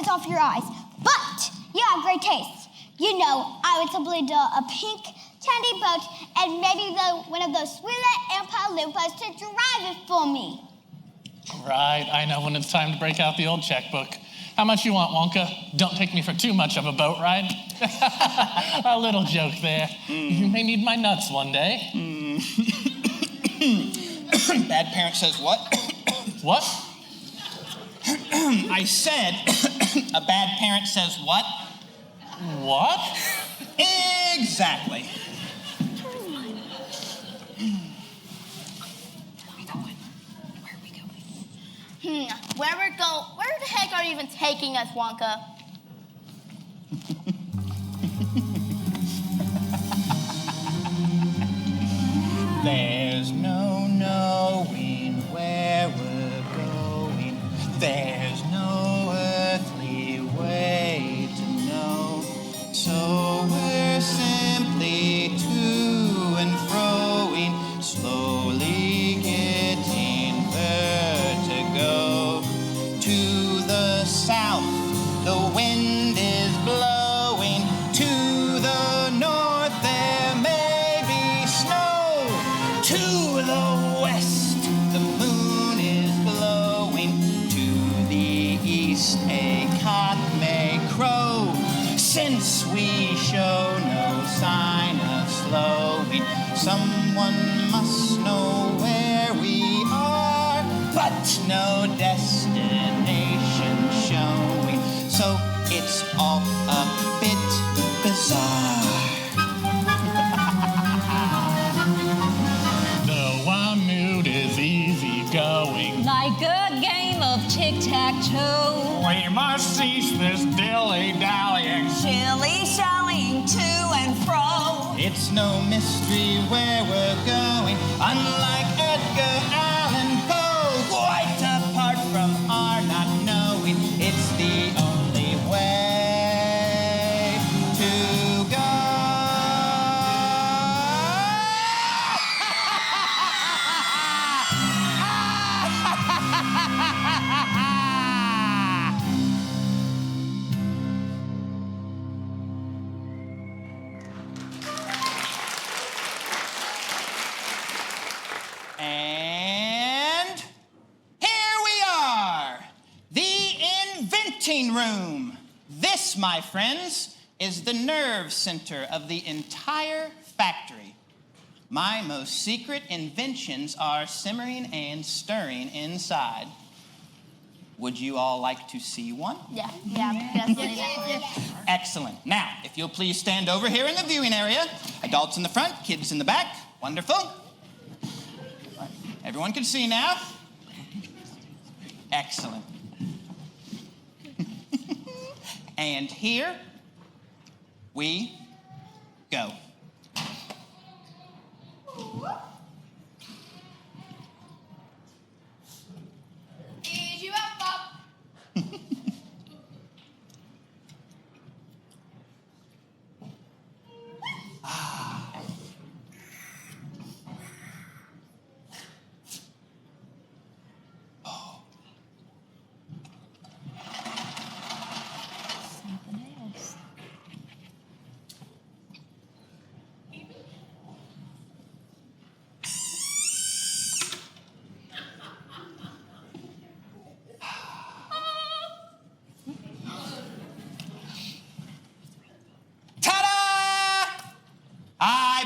off your eyes. But you have great taste. You know, I would simply do a pink candy boat and maybe one of those Willy and Paloopas to drive it for me.
Right, I know when it's time to break out the old checkbook. How much you want, Wonka? Don't take me for too much of a boat ride. A little joke there. You may need my nuts one day.
Bad parent says what?
What?
I said, a bad parent says what?
What?
Exactly.
Where the heck are you even taking us, Wonka?
There's no knowing where we're going. There's no earthly way to know. So we're simply to and froing, slowly getting vertigo. To the south, the wind is blowing. To the north, there may be snow. To the west, the moon is glowing. To the east, a cock may crow. Since we show no sign of slowing, someone must know where we are, but no destination showing. So it's all a bit bizarre.
The one mood is easy going.
Like a game of tic-tac-toe.
We must cease this dilly-dallying.
Shilly-shallying to and fro.
It's no mystery where we're going, unlike Edgar Allan Poe. Quite apart from our not knowing, it's the only way to go. And here we are, the inventing room. This, my friends, is the nerve center of the entire factory. My most secret inventions are simmering and stirring inside. Would you all like to see one?
Yeah.
Excellent. Now, if you'll please stand over here in the viewing area. Adults in the front, kids in the back. Wonderful. Everyone can see now? Excellent. And here we go.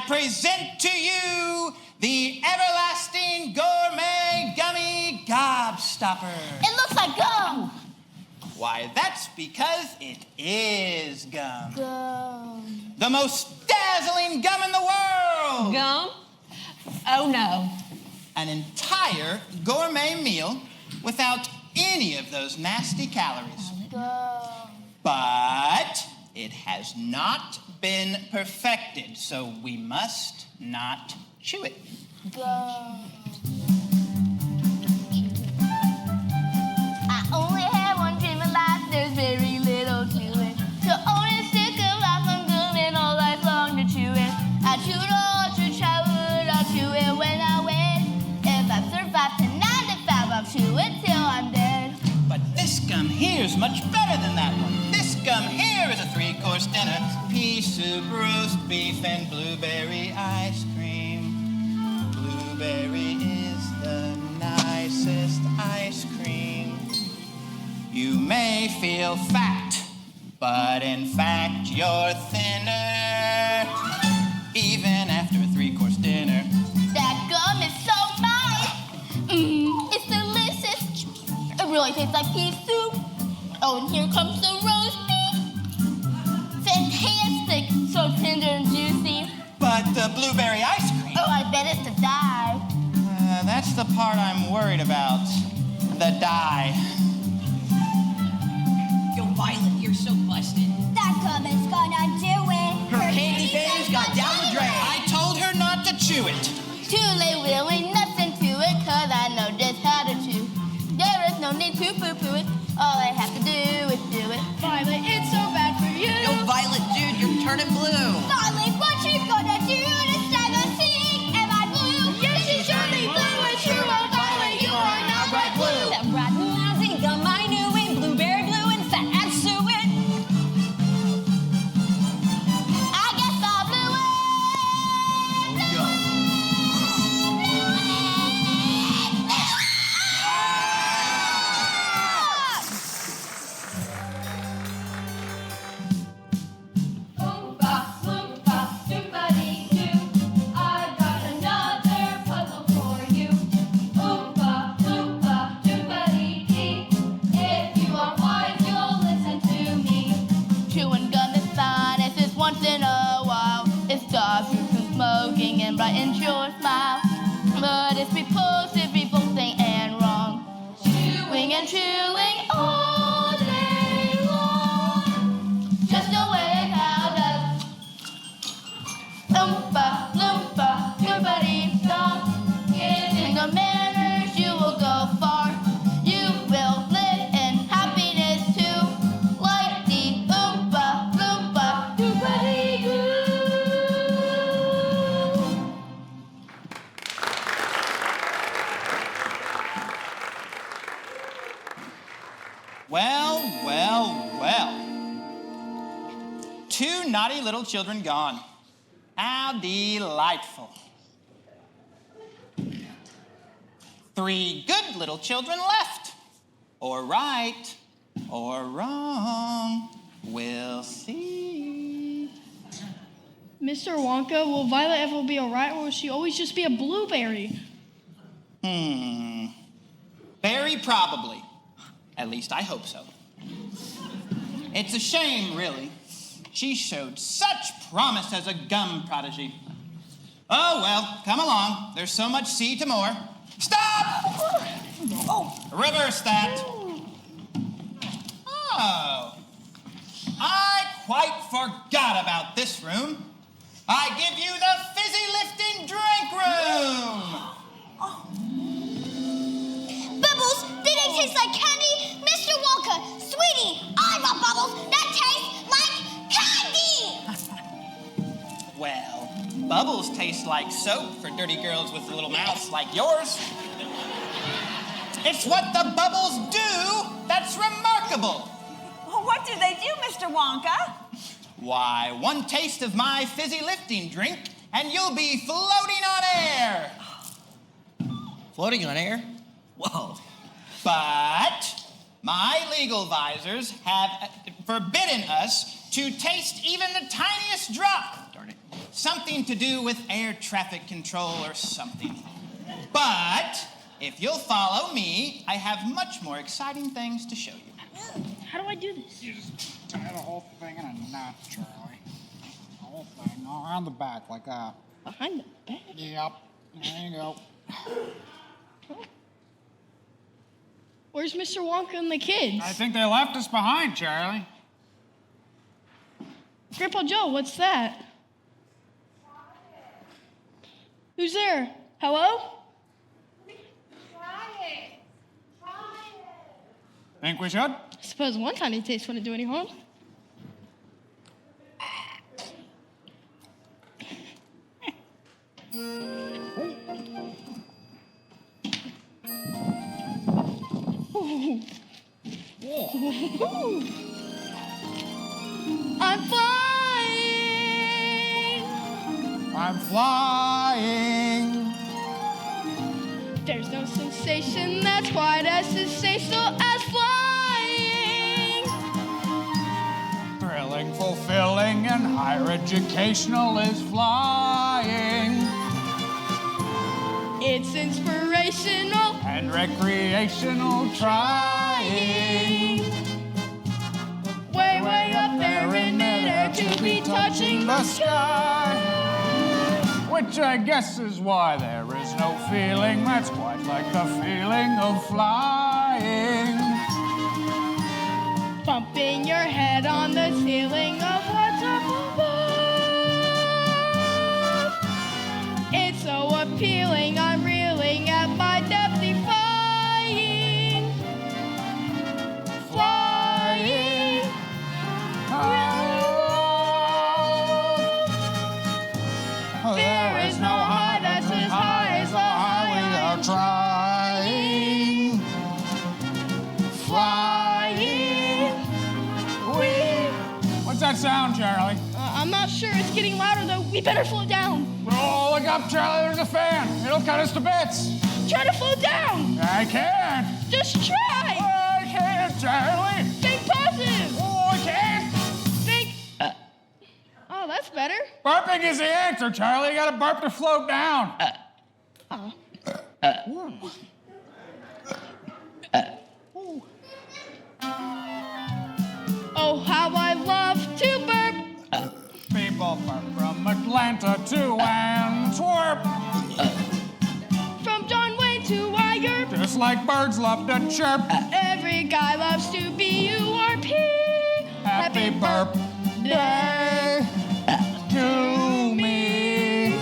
present to you the everlasting gourmet gummy gobstopper.
It looks like gum.
Why, that's because it is gum.
Gum.
The most dazzling gum in the world.
Gum? Oh no.
An entire gourmet meal without any of those nasty calories.
Gum.
But it has not been perfected, so we must not chew it.
Gum. I only have one dream in life, there's very little to it. To own a stick of awesome gum and all life long to chew it. I chewed all through childhood, I'll chew it when I wed. If I survive to 9 to 5, I'll chew it till I'm dead.
But this gum here is much better than that one. This gum here is a 3-course dinner. Pea soup, roast beef, and blueberry ice cream. Blueberry is the nicest ice cream. You may feel fat, but in fact you're thinner. Even after a 3-course dinner.
That gum is so nice. It's delicious. It really tastes like pea soup. Oh, and here comes the roast beef. Fantastic. So tender and juicy.
But the blueberry ice cream.
Oh, I bet it's to die.
That's the part I'm worried about. The dye.
Yo, Violet, you're so busted.
That gum is gonna do it.
Her candy fangs got down the drain.
I told her not to chew it.
Too late, we'll ain't nothing to it, 'cause I know just how to chew. There is no need to poo-poo it. All I have to do is do it.
Violet, it's so bad for you.
Yo, Violet, dude, you're turning blue.
Violet, what you gonna do to save a sing? Am I blue?
Yes, you surely blue. It's true, oh Violet, you are not bright blue.
That rotten, lousy gum I knew in blueberry blue and fat as suet.
I guess I blew it.
Oompa, loompa, doompa-dee-doo. I've got another puzzle for you. Oompa, loompa, doompa-dee-dee. If you are wise, you'll listen to me.
Chewing gum is fine, it's just once in a while. It stops you from smoking and brightens your smile. But it's repulsive, revolting, and wrong. Chewing and chewing all day long. Just the way how does. Loompa, loompa, doompa-dee-dum. In the manners you will go far. You will live in happiness too. Like the Oompa Loompa Doompa-dee-doo.
Well, well, well. 2 naughty little children gone. How delightful. 3 good little children left. Or right, or wrong. We'll see.
Mr. Wonka, will Violet ever be alright, or will she always just be a blueberry?
Very probably. At least I hope so. It's a shame, really. She showed such promise as a gum prodigy. Oh, well, come along. There's so much sea to more. Stop! Oh, reverse that. Oh, I quite forgot about this room. I give you the fizzy lifting drink room.
Bubbles, they don't taste like candy. Mr. Wonka, sweetie, I love bubbles that taste like candy.
Well, bubbles taste like soap for dirty girls with little mouths like yours. It's what the bubbles do that's remarkable.
Well, what do they do, Mr. Wonka?
Why, one taste of my fizzy lifting drink and you'll be floating on air.
Floating on air? Whoa.
But my legal advisors have forbidden us to taste even the tiniest drop.
Darn it.
Something to do with air traffic control or something. But if you'll follow me, I have much more exciting things to show you.
How do I do this?
You just tie the whole thing in a knot, Charlie. The whole thing around the back, like a...
Behind the back?
Yep. There you go.
Where's Mr. Wonka and the kids?
I think they left us behind, Charlie.
Grandpa Joe, what's that? Who's there? Hello?
Think we should?
I suppose one tiny taste wouldn't do any harm. I'm flying.
I'm flying.
There's no sensation that's quite as sensational as flying.
Thrilling, fulfilling, and higher educational is flying.
It's inspirational
And recreational trying.
Way, way up there in midair to be touching the sky.
Which I guess is why there is no feeling that's quite like the feeling of flying.
Bumping your head on the ceiling of what's up above. It's so appealing, I'm reeling at my depth defying. Flying. There is no high that's as high as the high we are
trying.
flying.
What's that sound, Charlie?
I'm not sure. It's getting louder, though. We better slow down.
Oh, look up, Charlie. There's a fan. It'll cut us to bits.
Try to slow down.
I can't.
Just try.
I can't, Charlie.
Think positive.
Oh, I can't.
Think. Oh, that's better.
Burping is the answer, Charlie. You gotta burp to float down.
Oh, how I love to burp.
People burp from Atlanta to Antwerp.
From John Wayne to Wire.
Just like birds love to chirp.
Every guy loves to be URP.
Happy burp day to me.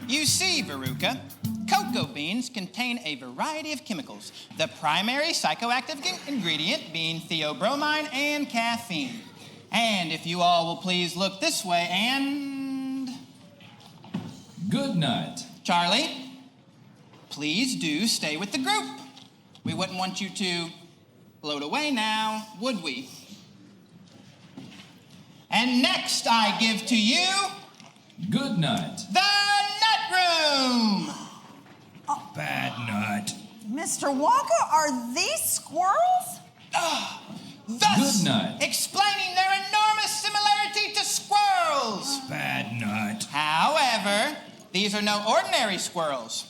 You see, Veruca, cocoa beans contain a variety of chemicals, the primary psychoactive ingredient being theobromine and caffeine. And if you all will please look this way and...
Good night.
Charlie, please do stay with the group. We wouldn't want you to float away now, would we? And next I give to you...
Good night.
The Nut Room!
Bad nut.
Mr. Wonka, are these squirrels?
Thus,
Good night.
explaining their enormous similarity to squirrels.
Bad nut.
However, these are no ordinary squirrels.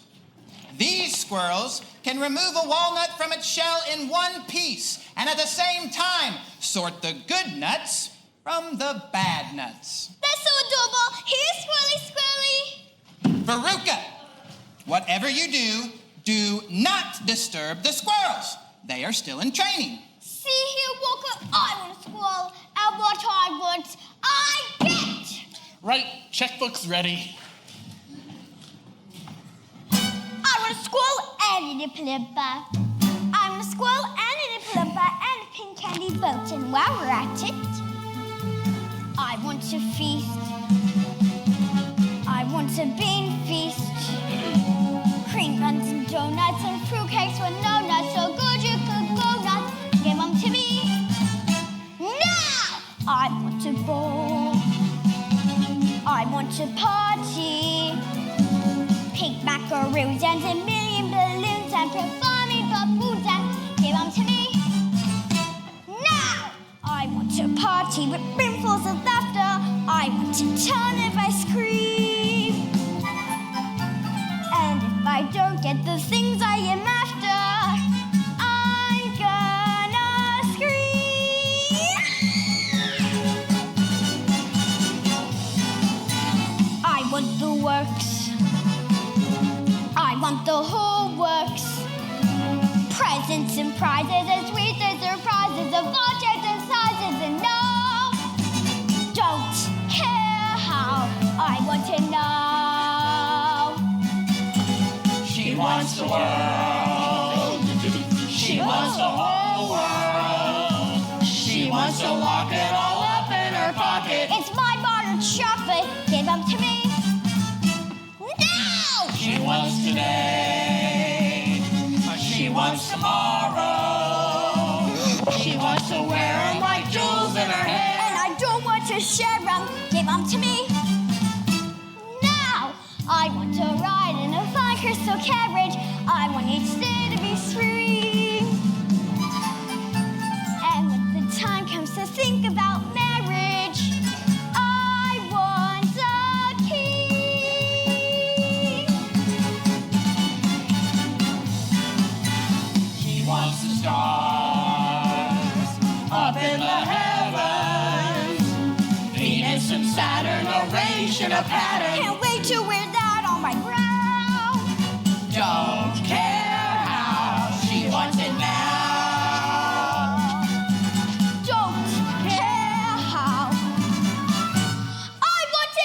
These squirrels can remove a walnut from its shell in one piece, and at the same time, sort the good nuts from the bad nuts.
That's so adorable. Here's Squirrely, Squirrely.
Veruca, whatever you do, do not disturb the squirrels. They are still in training.
See here, Wonka. I want a squirrel. And what I want, I get.
Right, checkbook's ready.
I want a squirrel and a plumper. I want a squirrel and a plumper and a pink candy boat. And while we're at it, I want to feast. I want a bean feast. Cream buns and donuts and fruitcakes with no nuts. So good you could go nuts. Give them to me. Now! I want a bowl. I want a party. Pink macaroons and a million balloons. and performing buffoons and give them to me. Now! I want to party with brimfuls of laughter. I want to turn if I scream. And if I don't get the things I am after, I'm gonna scream. I want the works. I want the whole works. Presents and prizes and sweets and surprises of all shapes and sizes, and no, don't care how. I want to know.
She wants the world. She wants the whole world. She wants to lock it all up in her pocket.
It's my bottled chocolate. Give them to me. Now!
She wants today. She wants tomorrow. She wants to wear them like jewels in her hair.
And I don't want to share them. Give them to me. Now! I want to ride in a fine crystal carriage. I want each day to be free. And when the time comes to think about marriage, I want a key.
She wants the stars up in the heavens. Venus and Saturn arranged in a pattern.
Can't wait to wear that on my brow.
Don't care how. She wants it now.
Don't care how. I want to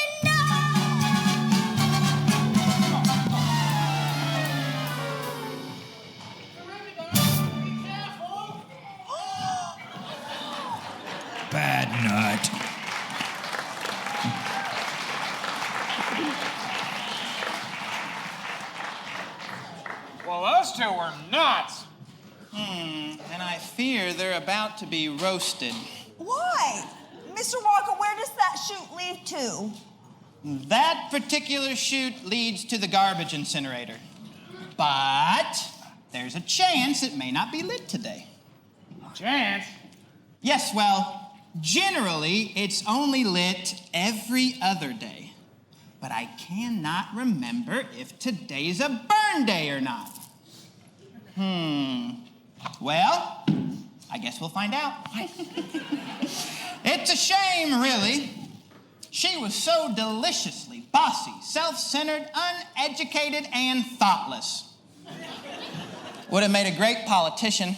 Bad nut.
Well, those two were nuts.
And I fear they're about to be roasted.
Why? Mr. Wonka, where does that chute lead to?
That particular chute leads to the garbage incinerator. But there's a chance it may not be lit today.
Chance?
Yes, well, generally it's only lit every other day. But I cannot remember if today's a burn day or not. Well, I guess we'll find out. It's a shame, really. She was so deliciously bossy, self-centered, uneducated, and thoughtless. Would have made a great politician.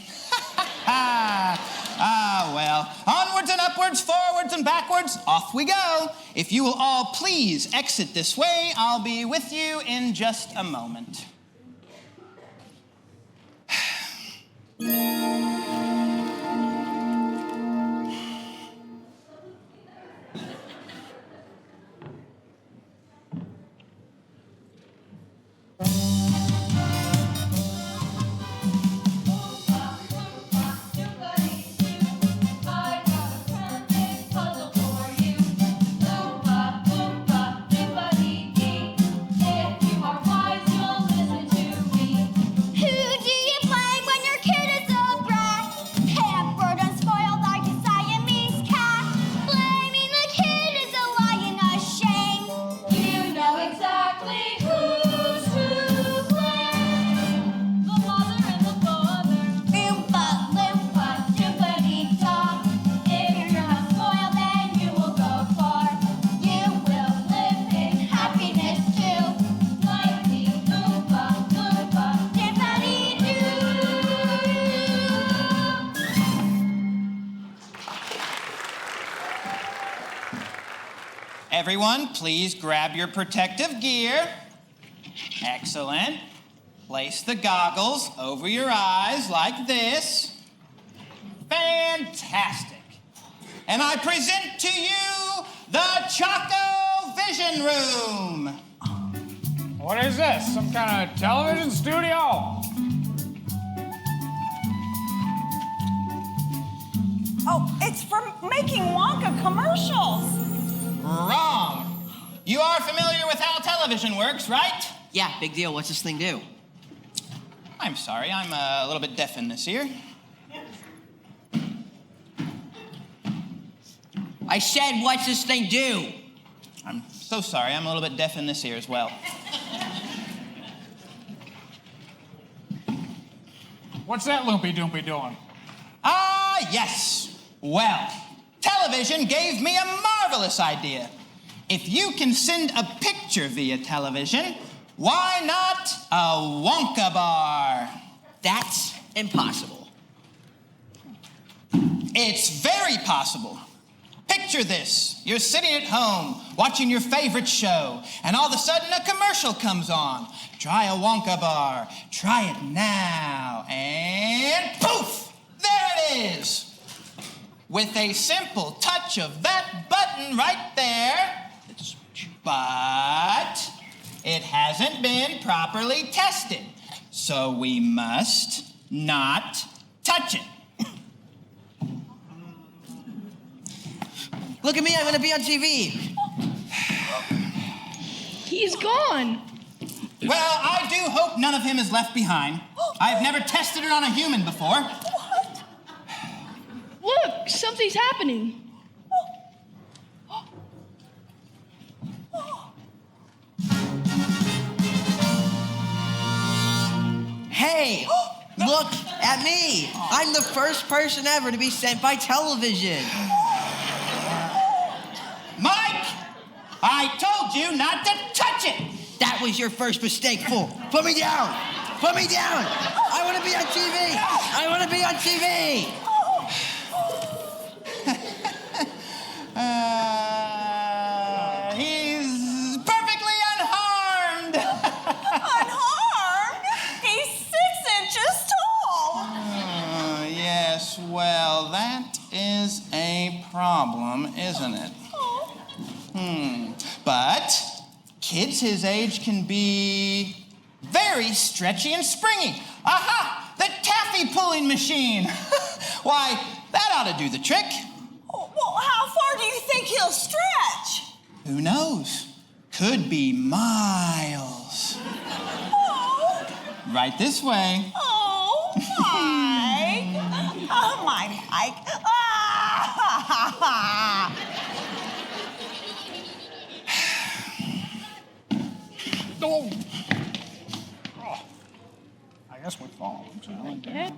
Well, onwards and upwards, forwards and backwards, off we go. If you will all please exit this way, I'll be with you in just a moment. Everyone, please grab your protective gear. Excellent. Place the goggles over your eyes like this. Fantastic. And I present to you the Choco Vision Room.
What is this? Some kind of television studio?
Oh, it's for making Wonka commercials.
Wrong. You are familiar with how television works, right?
Yeah, big deal. What's this thing do?
I'm sorry, I'm a little bit deaf in this ear.
I said, what's this thing do?
I'm so sorry, I'm a little bit deaf in this ear as well.
What's that loopy doopy doing?
Ah, yes. Well, television gave me a marvelous idea. If you can send a picture via television, why not a Wonka bar?
That's impossible.
It's very possible. Picture this. You're sitting at home watching your favorite show, and all of a sudden a commercial comes on. Try a Wonka bar. Try it now. And poof! There it is. With a simple touch of that button right there. But it hasn't been properly tested. So we must not touch it.
Look at me, I'm gonna be on TV.
He's gone.
Well, I do hope none of him is left behind. I've never tested it on a human before.
Look, something's happening.
Hey, look at me. I'm the first person ever to be sent by television.
Mike, I told you not to touch it.
That was your first mistake, fool. Put me down. Put me down. I want to be on TV. I want to be on TV.
He's perfectly unharmed.
Unharmed? He's 6 inches tall.
Yes, well, that is a problem, isn't it? But kids his age can be very stretchy and springy. Aha! The taffy pulling machine. Why, that ought to do the trick.
Well, how far do you think he'll stretch?
Who knows? Could be miles.
Oh.
Right this way.
Oh, Mike. Oh, my Mike. Ah!
Oh. I guess we fall.
Yeah.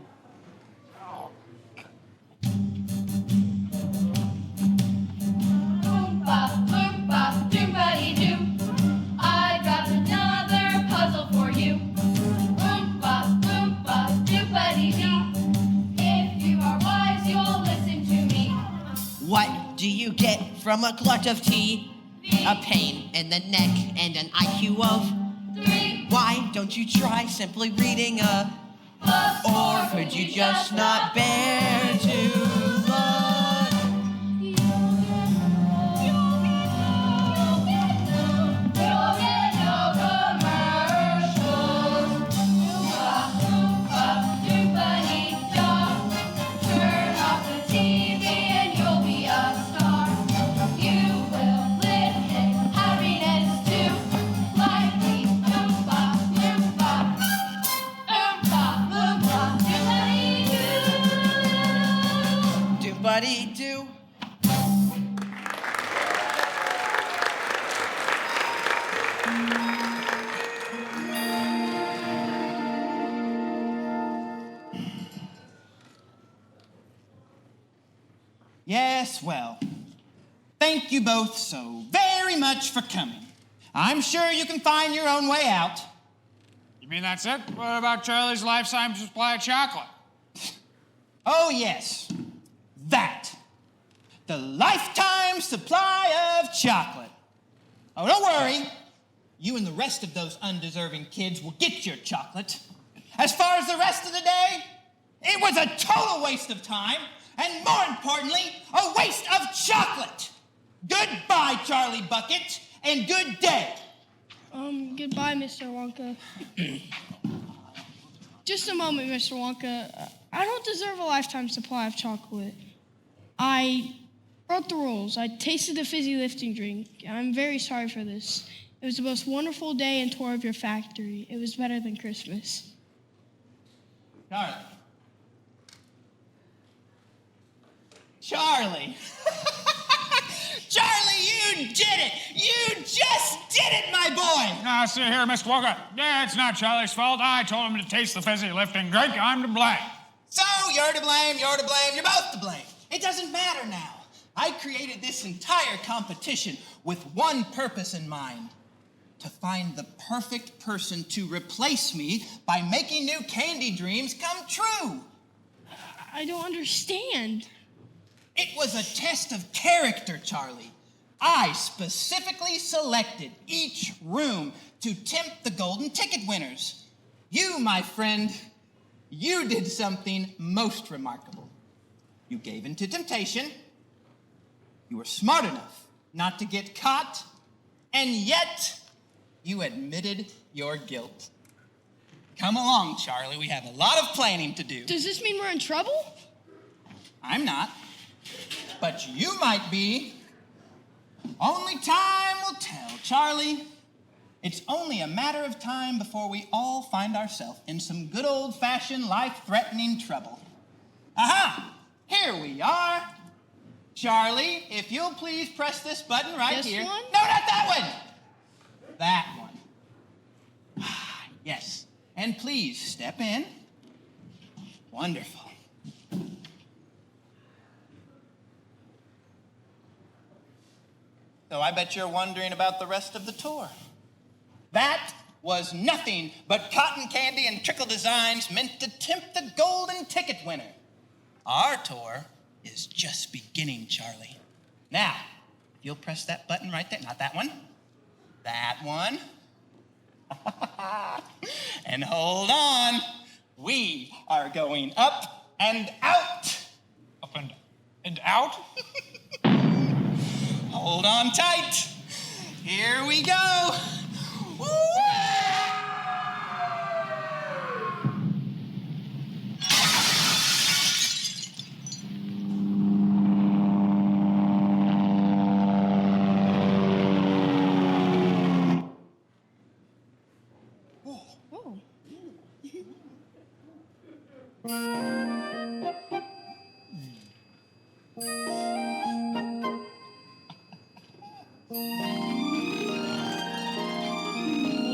Oompa, loompa, doompa-dee-doo. I got another puzzle for you. Oompa, loompa, doompa-dee-dee. If you are wise, you'll listen to me.
What do you get from a glut of tea? A pain in the neck and an IQ of
3.
Why don't you try simply reading a
Plus,
or could you just not bear to look?
You'll get no commercials. Oompa, loompa, doompa-dee-dah. Turn off the TV and you'll be a star. You will live in happiness too. Like me, oompa, loompa. Oompa, loompa, doompa-dee-doo.
Do-buddy-do.
Yes, well, thank you both so very much for coming. I'm sure you can find your own way out.
You mean that's it? What about Charlie's lifetime supply of chocolate?
Oh, yes, that. The lifetime supply of chocolate. Oh, don't worry. You and the rest of those undeserving kids will get your chocolate. As far as the rest of the day, it was a total waste of time, and more importantly, a waste of chocolate. Goodbye, Charlie Bucket, and good day.
Goodbye, Mr. Wonka. Just a moment, Mr. Wonka. I don't deserve a lifetime supply of chocolate. I broke the rules. I tasted the fizzy lifting drink. I'm very sorry for this. It was the most wonderful day and tour of your factory. It was better than Christmas.
Charlie. Charlie, you did it! You just did it, my boy!
Now, see here, Mr. Wonka. Yeah, it's not Charlie's fault. I told him to taste the fizzy lifting drink. I'm to blame.
So, you're to blame, you're both to blame. It doesn't matter now. I created this entire competition with one purpose in mind. To find the perfect person to replace me by making new candy dreams come true.
I don't understand.
It was a test of character, Charlie. I specifically selected each room to tempt the golden ticket winners. You, my friend, you did something most remarkable. You gave in to temptation. You were smart enough not to get caught, and yet you admitted your guilt. Come along, Charlie. We have a lot of planning to do.
Does this mean we're in trouble?
I'm not. But you might be. Only time will tell, Charlie. It's only a matter of time before we all find ourselves in some good old-fashioned life-threatening trouble. Aha! Here we are. Charlie, if you'll please press this button right
This
here.
one?
No, not that one. That one. Yes. And please step in. Wonderful. So I bet you're wondering about the rest of the tour. That was nothing but cotton candy and trickle designs meant to tempt the golden ticket winner. Our tour is just beginning, Charlie. Now, if you'll press that button right there, not that one, that one. And hold on, we are going up and out.
Up and out?
Hold on tight. Here we go. Woo!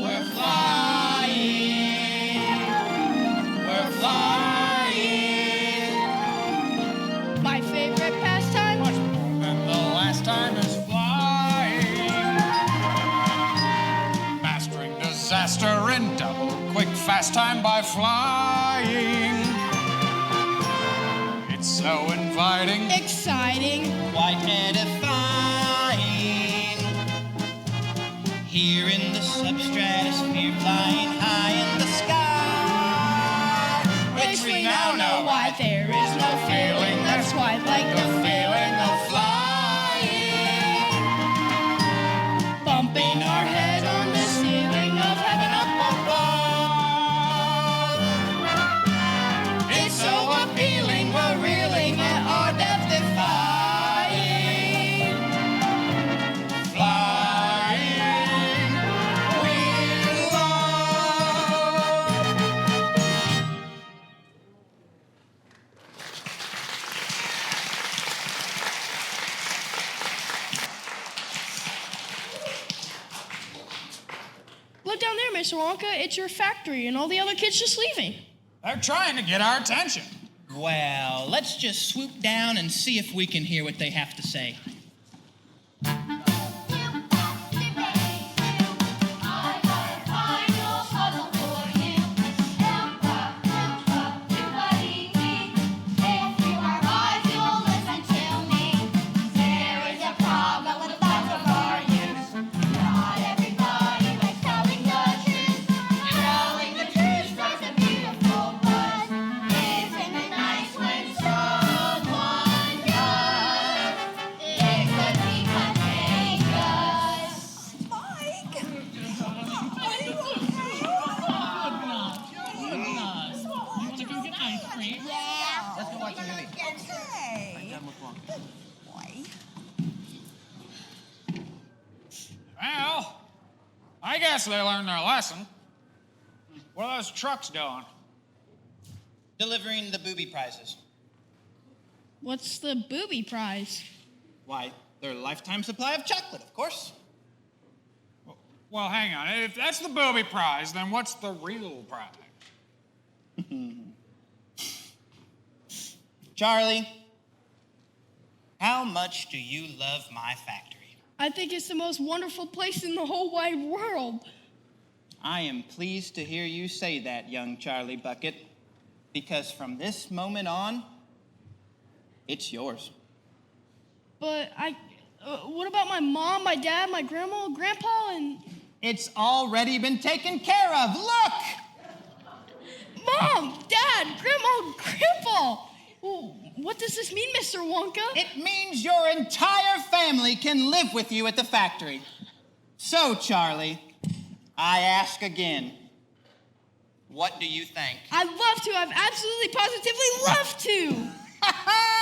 We're flying. We're flying.
My favorite pastime?
Much more than the last time is flying. Mastering disaster in double quick fast time by flying. It's so inviting.
Exciting.
Quite edifying. Here in the substratosphere, flying high in the sky.
Which we now know why there is no feeling that's quite like the feeling of flying. Bumping our head on the ceiling of heaven up above. It's so appealing, we're reeling at our death defying.
Flying, we love.
Look down there, Mr. Wonka. It's your factory, and all the other kids just leaving.
They're trying to get our attention.
Well, let's just swoop down and see if we can hear what they have to say.
Well, I guess they learned their lesson. What are those trucks doing?
delivering the booby prizes.
What's the booby prize?
Why, their lifetime supply of chocolate, of course.
Well, hang on. If that's the booby prize, then what's the real prize?
Charlie, how much do you love my factory?
I think it's the most wonderful place in the whole wide world.
I am pleased to hear you say that, young Charlie Bucket, because from this moment on, it's yours.
But what about my mom, my dad, my grandma, grandpa, and...
It's already been taken care of. Look!
Mom, Dad, Grandma, Grandpa! Well, what does this mean, Mr. Wonka?
It means your entire family can live with you at the factory. So, Charlie, I ask again, what do you think?
I'd love to. I'd absolutely, positively love to.